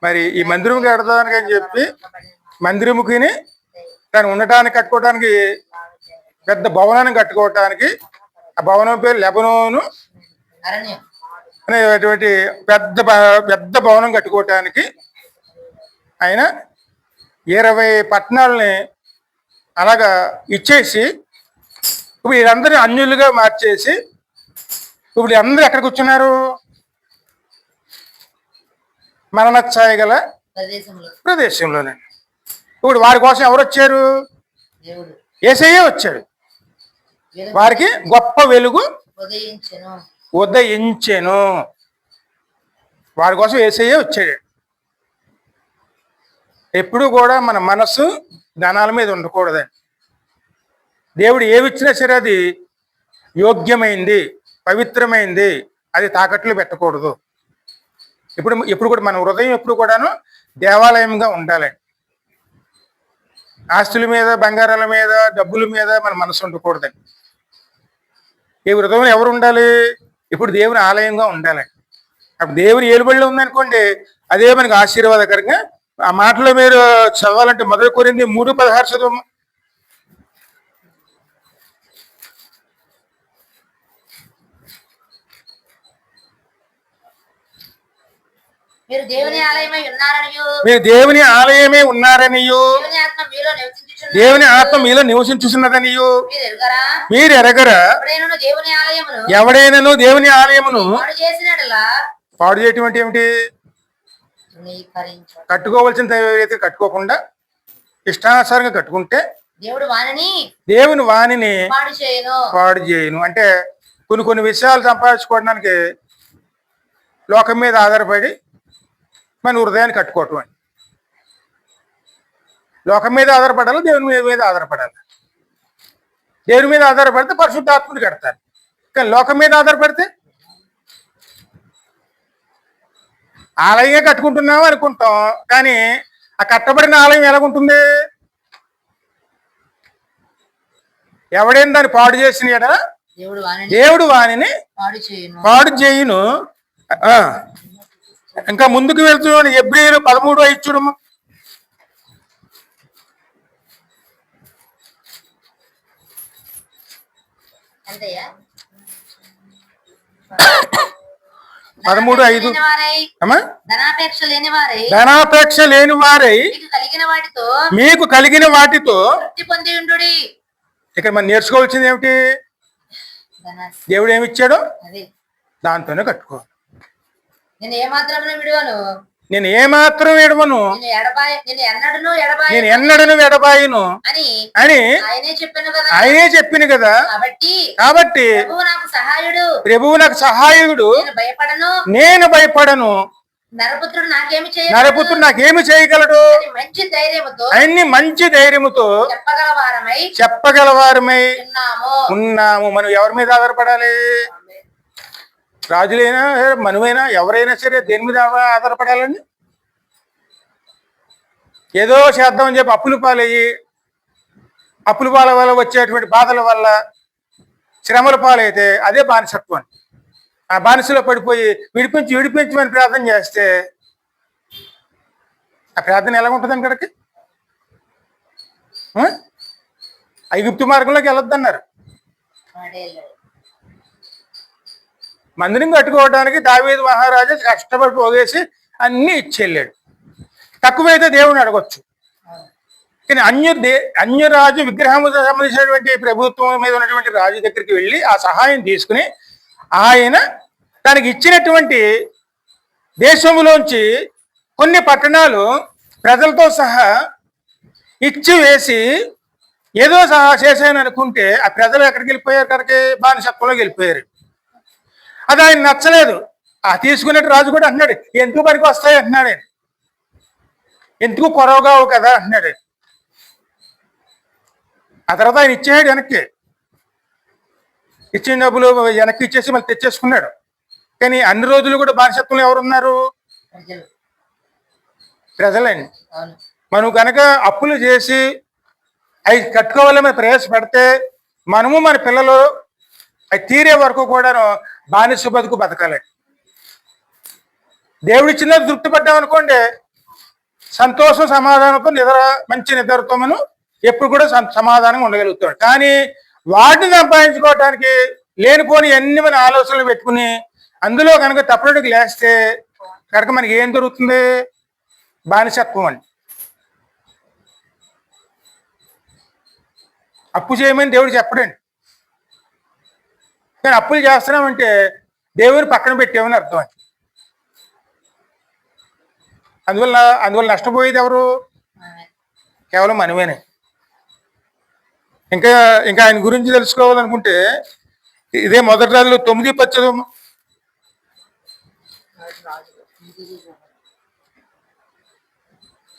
మరి ఈ మందిరం కడతానికి అని చెప్పి మందిరముకి దాన్ని ఉండటానికి కట్టుకోవడానికి పెద్ద భవనాన్ని కట్టుకోవటానికి, ఆ భవనం పేరు లెబనోను అనేటువంటి పెద్ద పెద్ద భవనం కట్టుకోవటానికి ఆయన 20 పట్టణాలని అలాగా ఇచ్చేసి ఇప్పుడు వీళ్ళందరూ అన్యులుగా మార్చేసి ఇప్పుడు అందరూ ఎక్కడ కూర్చున్నారు? మరణఛాయ గల ప్రదేశంలోనే. ఇప్పుడు వారి కోసం ఎవరు వచ్చారు? యేసయ్యే వచ్చాడు. వారికి గొప్ప వెలుగు ఉదయించెను. వారి కోసం యేసయ్యే వచ్చాడు. ఎప్పుడు కూడా మన మనస్సు ధనాల మీద ఉండకూడదండి. దేవుడు ఏమిచ్చినా సరే అది యోగ్యమైంది, పవిత్రమైంది, అది తాకట్లు పెట్టకూడదు. ఇప్పుడు కూడా మన హృదయం ఎప్పుడు కూడాను దేవాలయంగా ఉండాలండి. ఆస్తుల మీద, బంగారాల మీద, డబ్బుల మీద మన మనసు ఉండకూడదండి. ఈ హృదయంలో ఎవరు ఉండాలి? ఇప్పుడు దేవుని ఆలయంగా ఉండాలండి. అప్పుడు దేవుని ఏలుబడిలో ఉందనుకోండి, అదే మనకి ఆశీర్వాదకరంగా. ఆ మాటలో మీరు చదవాలంటే 1 కొరింథీ 3:16 చదవము. మీరు దేవుని ఆలయమే ఉన్నారనియు దేవుని ఆత్మ మీలో నివసించుచున్నదనియు మీరు ఎరగరా? ఎవడైనను దేవుని ఆలయమును పాడు చేయటం అంటే ఏమిటి? కట్టుకోవాల్సిన అయితే కట్టుకోకుండా ఇష్టానుసారంగా కట్టుకుంటే దేవుని వాణిని పాడు చేయను. అంటే కొన్ని విషయాలు సంపాదించుకోవడానికి లోకం మీద ఆధారపడి మన హృదయాన్ని కట్టుకోవటం అని. లోకం మీద ఆధారపడాలి, దేవుని మీద ఆధారపడాలి. దేవుని మీద ఆధారపడితే పరిశుద్ధాత్మని కడతారు. కానీ లోకం మీద ఆధారపడితే ఆలయమే కట్టుకుంటున్నాం అనుకుంటాం, కానీ ఆ కట్టబడిన ఆలయం ఎలాగుంటుంది? ఎవడైనా దాన్ని పాడు చేసిన ఎడల దేవుడు వాణిని పాడు చేయును. ఇంకా ముందుకు వెళ్తున్నాడు. హెబ్రీయులు 13:5 చూడమ్మా. ధనాపేక్ష లేని వారై మీకు కలిగిన వాటితో ఇక్కడ మనం నేర్చుకోవాల్సింది ఏమిటి? దేవుడు ఏమిచ్చాడో దాంతోనే కట్టుకోవాలి. నేను ఏమాత్రం విడవను, నేను ఎన్నడను ఎడబాయను అని ఆయనే చెప్పిన కదా. కాబట్టి ప్రభువు నాకు సహాయుడు, నేను భయపడను. నరపుత్రుడు నాకేమి చేయగలడు? అన్ని మంచి ధైర్యముతో చెప్పగలవారమై ఉన్నాము. మనం ఎవరి మీద ఆధారపడాలి? రాజులైనా మనమైనా ఎవరైనా సరే దేని మీద ఆధారపడాలండి? ఏదో చేద్దామని చెప్పి అప్పుల పాలయ్యి, అప్పుల పాల వల్ల వచ్చేటువంటి బాధల వల్ల శ్రమల పాలైతే అదే బానిసత్వం. ఆ బానిసలో పడిపోయి విడిపించమని ప్రార్థన చేస్తే ఆ ప్రార్థన ఎలా ఉంటుందని ఇక్కడికి ఐగుప్తు మార్గంలోకి వెళ్ళొద్దన్నారు. మందిరం కట్టుకోవడానికి దావీదు మహారాజు కష్టపడి పోగేసి అన్ని ఇచ్చెళ్ళాడు. తక్కువైతే దేవుని అడగొచ్చు, కానీ అన్యరాజు విగ్రహము సంబంధించినటువంటి ప్రభుత్వం మీద ఉన్నటువంటి రాజు దగ్గరికి వెళ్ళి ఆ సహాయం తీసుకుని ఆయన తనకి ఇచ్చినటువంటి దేశంలోంచి కొన్ని పట్టణాలు ప్రజలతో సహా ఇచ్చి వేసి ఏదో సహా చేశాను అనుకుంటే ఆ ప్రజలు ఎక్కడికి వెళ్ళిపోయారు? అక్కడికి బానిసత్వంలోకి వెళ్ళిపోయారు. అది ఆయన నచ్చలేదు. ఆ తీసుకునేట్టు రాజు కూడా అంటున్నాడు, ఎందుకు పనికి వస్తాయి అంటున్నాడు ఆయన, ఎందుకు కొరవగావు కదా అంటున్నాడు. ఆ తర్వాత ఆయన ఇచ్చేసాడు వెనక్కి, ఇచ్చిన డబ్బులు వెనక్కి ఇచ్చేసి మళ్ళీ తెచ్చేసుకున్నాడు. కానీ అన్ని రోజులు కూడా బానిసత్వంలో ఎవరున్నారు? ప్రజలండి. మనం కనుక అప్పులు చేసి అవి కట్టుకోవాలని ప్రయాసపడితే మనము మన పిల్లలు అవి తీరే వరకు కూడా బానిస బతుకు బతకాలండి. దేవుడిచ్చిన తృప్తి పడ్డామనుకోండి, సంతోషం సమాధానంతో మంచి నిద్రతో మనం ఎప్పుడు కూడా సమాధానంగా ఉండగలుగుతాడు. కానీ వాటిని సంపాదించుకోవటానికి లేనిపోని అన్ని మన ఆలోచనలు పెట్టుకుని అందులో కనుక తప్పటికి లేస్తే కనుక మనకి ఏం దొరుకుతుంది? బానిసత్వం అండి. అప్పు చేయమని దేవుడు చెప్పడండి, కానీ అప్పులు చేస్తున్నామంటే దేవుని పక్కన పెట్టామని అర్థం అండి. అందువల్ల నష్టపోయేది ఎవరు? కేవలం మనమేనే. ఇంకా ఆయన గురించి తెలుసుకోవాలనుకుంటే ఇదే మొదటి రాజులు 9:10.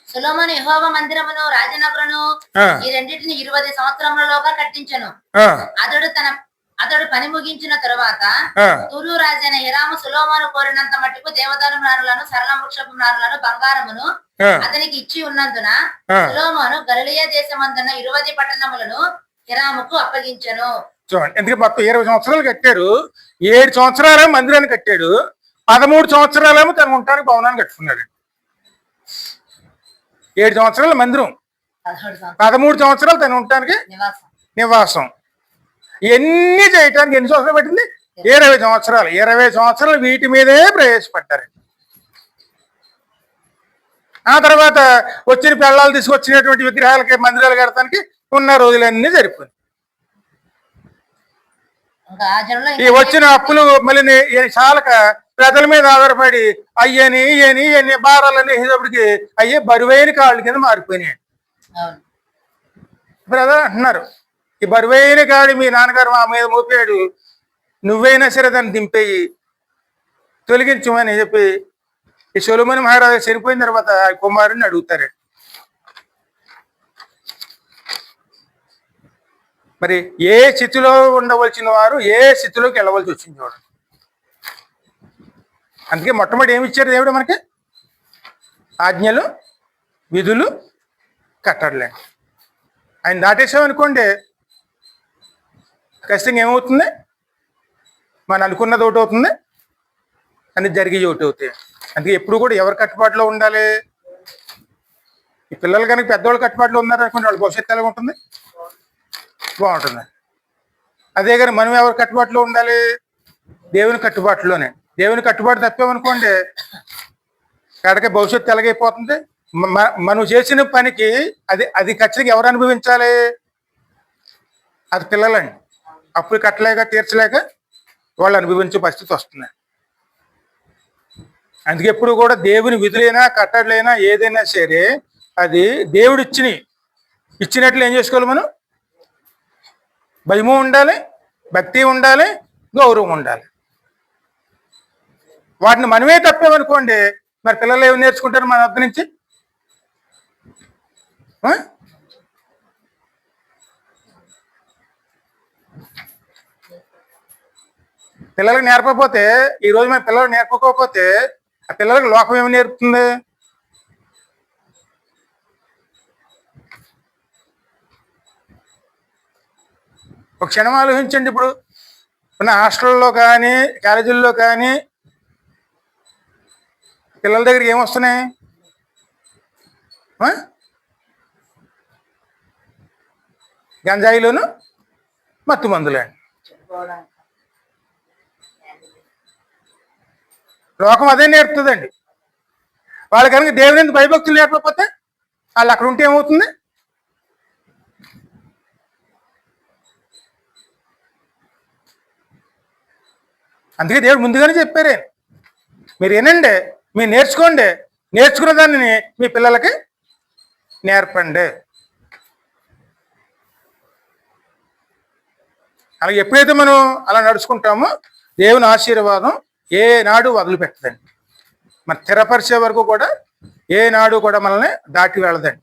సొలొమోను యెహోవా మందిరమును రాజనగరును ఈ రెండింటిని 20 సంవత్సరములలోగా కట్టించెను. అతడు పని ముగించిన తరువాత తూరు రాజైన హిరాము సొలొమోను కోరినంత మట్టుకు దేవదారు మ్రాణులను సరళ వృక్షపు మ్రాణులను బంగారమును అతనికి ఇచ్చి ఉన్నందున సొలొమోను గలిలయ దేశమందున్న 20 పట్టణములను హిరాముకు అప్పగించెను. చూడండి, ఎందుకంటే మొత్తం 20 సంవత్సరాలు కట్టారు. 7 సంవత్సరాలు మందిరాన్ని కట్టాడు, 13 సంవత్సరాలేమో తను ఉండటానికి భవనాన్ని కట్టుకున్నాడు. 7 సంవత్సరాల మందిరం, 13 సంవత్సరాలు తను ఉండటానికి నివాసం. ఇవన్నీ చేయటానికి ఎన్ని సంవత్సరాలు పట్టింది? 20 సంవత్సరాలు. 20 సంవత్సరాలు వీటి మీదే ప్రవేశపడ్డారు. ఆ తర్వాత వచ్చిన పిల్లలు తీసుకొచ్చినటువంటి విగ్రహాలకి మందిరాలు కడటానికి ఉన్న రోజులన్నీ సరిపోయింది. ఈ వచ్చిన అప్పులు మళ్ళీ చాలక ప్రజల మీద ఆధారపడి అయ్యని భారాలన్నీ వేసేటప్పటికి అయ్యే బరువైన కాళ్ళ కింద మారిపోయినాయి. బ్రదర్ అంటున్నారు, ఈ బరువైన కాడి మీ నాన్నగారు మా మీద మోపాడు, నువ్వైనా సరే దాన్ని దింపేయి, తొలగించమని చెప్పి ఈ సొలొమోను మహారాజు చనిపోయిన తర్వాత ఆ కుమారుని అడుగుతారు. మరి ఏ స్థితిలో ఉండవలసిన వారు ఏ స్థితిలోకి వెళ్ళవలసి వచ్చింది చూడండి. అందుకే మొట్టమొదటి ఏమి ఇచ్చారు దేవుడు మనకి? ఆజ్ఞలు, విధులు, కట్టడలే. ఆయన దాటేసామనుకోండి ఖచ్చితంగా ఏమవుతుంది? మనం అనుకున్నది ఒకటి అవుతుంది, అని జరిగి ఒకటి అవుతాయి. అందుకే ఎప్పుడు కూడా ఎవరి కట్టుబాటులో ఉండాలి? ఈ పిల్లలు కనుక పెద్దవాళ్ళు కట్టుబాటులో ఉన్నారనుకోండి, వాళ్ళ భవిష్యత్తు ఎలా ఉంటుంది? బాగుంటుంది. అదే కానీ మనం ఎవరి కట్టుబాటులో ఉండాలి? దేవుని కట్టుబాటులోనే. దేవుని కట్టుబాటు తప్పామనుకోండి కాడకే భవిష్యత్తు ఎలాగైపోతుంది? మనం చేసిన పనికి అది ఖచ్చితంగా ఎవరు అనుభవించాలి? అది పిల్లలండి. అప్పుడు కట్టలేక తీర్చలేక వాళ్ళు అనుభవించే పరిస్థితి వస్తుంది. అందుకే ఎప్పుడు కూడా దేవుని విధులైనా కట్టడలైనా ఏదైనా సరే అది దేవుడు ఇచ్చినట్లు ఏం చేసుకోవాలి? మనం భయము ఉండాలి, భక్తి ఉండాలి, గౌరవం ఉండాలి. వాటిని మనమే తప్పామనుకోండి మరి పిల్లలు ఏమి నేర్చుకుంటారు మన వద్ద నుంచి? పిల్లలకు నేర్పకపోతే, ఈరోజు మన పిల్లలు నేర్పకపోతే ఆ పిల్లలకు లోకం ఏమి నేర్పుతుంది? ఒక క్షణం ఆలోచించండి. ఇప్పుడు ఉన్న హాస్టల్లో కానీ కాలేజీల్లో కానీ పిల్లల దగ్గరికి ఏమొస్తున్నాయి? ఆ? గంజాయిలోను మత్తు మందులే అండి. లోకం అదే నేర్పుతుందండి. వాళ్ళు కనుక దేవుని ఎందుకు భయభక్తులు లేకపోతే వాళ్ళు అక్కడ ఉంటే ఏమవుతుంది? అందుకే దేవుడు ముందుగానే చెప్పారే, మీరు వినండి, మీరు నేర్చుకోండి, నేర్చుకున్న దాన్ని మీ పిల్లలకి నేర్పండి. అలా ఎప్పుడైతే మనం అలా నడుచుకుంటామో దేవుని ఆశీర్వాదం ఏనాడు వదిలిపెట్టదండి. మరి స్థిరపరిచే వరకు కూడా ఏనాడు కూడా మనల్ని దాటి వెళ్ళదండి.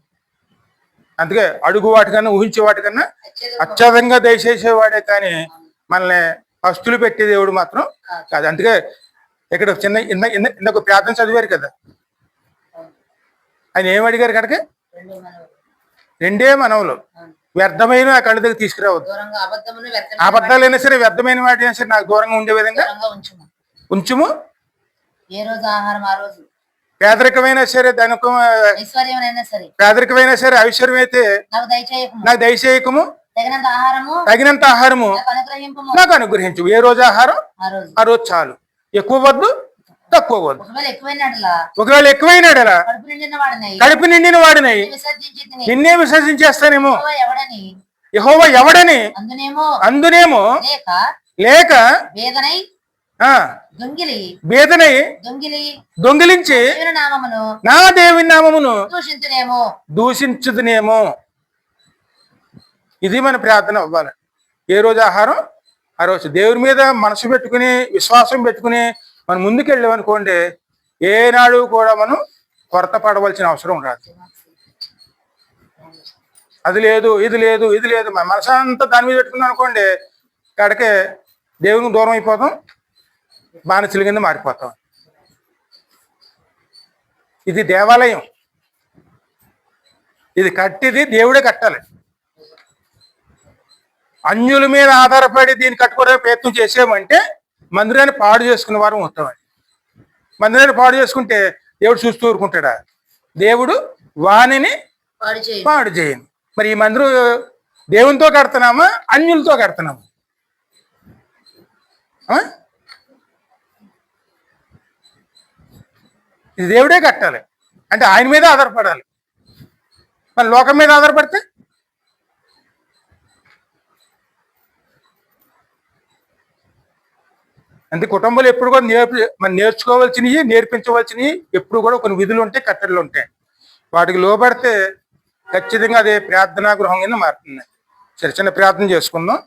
అందుకే అడుగు వాటికన్నా ఊహించే వాటికన్నా అత్యధికంగా దయచేసేవాడే కానీ మనల్ని అస్తులు పెట్టే దేవుడు మాత్రం కాదు. అందుకే ఇక్కడ చిన్న ఇందాక ప్రార్థన చదివారు కదా, ఆయన ఏం అడిగారు కనుక, 2 మనవులు వ్యర్థమైన కళ్ళ దగ్గర తీసుకురావద్దు. అబద్ధాలైనా సరే, వ్యర్థమైన వాటిైనా సరే నాకు దూరంగా ఉండే విధంగా ఉంచుము. ఏ రోజు ఆహారం ఆ రోజు. పేదరికమైనా సరే, పేదరికమైనా సరే, ఐశ్వర్యం అయితే నాకు దయచేయకము. తగినంత ఆహారము నాకు అనుగ్రహించు. ఏ రోజు ఆహారం ఆ రోజు చాలు. ఎక్కువ వద్దు, తక్కువ వద్దు. ఒకవేళ ఎక్కువైనాడలా కడుపు నిండిన వాడినై నిన్నే విసర్జించేస్తానేమో. యెహోవా ఎవడని అందునేమో లేక బేదనై దొంగిలించి నా దేవుని నామమును దూషించుదునేమో. ఇది మన ప్రార్థన అవ్వాలి. ఏ రోజు ఆహారం ఆ రోజు. దేవుని మీద మనసు పెట్టుకుని విశ్వాసం పెట్టుకుని మనం ముందుకు వెళ్ళామనుకోండి, ఏనాడు కూడా మనం కొరత పడవలసిన అవసరం రాదు. అది లేదు, ఇది లేదు, ఇది లేదు, మన మనసు అంతా దాని మీద పెట్టుకున్నాం అనుకోండి, కాడికే దేవునికి దూరం అయిపోతాం, బానిసల కింద మారిపోతాం. ఇది దేవాలయం, ఇది కట్టిది దేవుడే కట్టాలి. అన్యుల మీద ఆధారపడి దీన్ని కట్టుకోవడానికి ప్రయత్నం చేసామంటే మందిరాన్ని పాడు చేసుకున్న వారు అవుతామండి. మందిరాన్ని పాడు చేసుకుంటే దేవుడు చూస్తూ ఊరుకుంటాడా? దేవుడు వాణిని పాడు చేయను. మరి ఈ మందిరం దేవునితో కడుతున్నామా, అన్యులతో కడుతున్నామా? ఇది దేవుడే కట్టాలి అంటే ఆయన మీద ఆధారపడాలి. మరి లోకం మీద ఆధారపడితే అంటే కుటుంబాలు ఎప్పుడు కూడా మనం నేర్చుకోవాల్సినవి, నేర్పించవలసినవి ఎప్పుడు కూడా కొన్ని విధులు ఉంటాయి, కట్టడలు ఉంటాయి. వాటికి లోబడితే ఖచ్చితంగా అదే ప్రార్థనా గృహం కింద మారుతుంది. చిన్న ప్రార్థన చేసుకుందాం.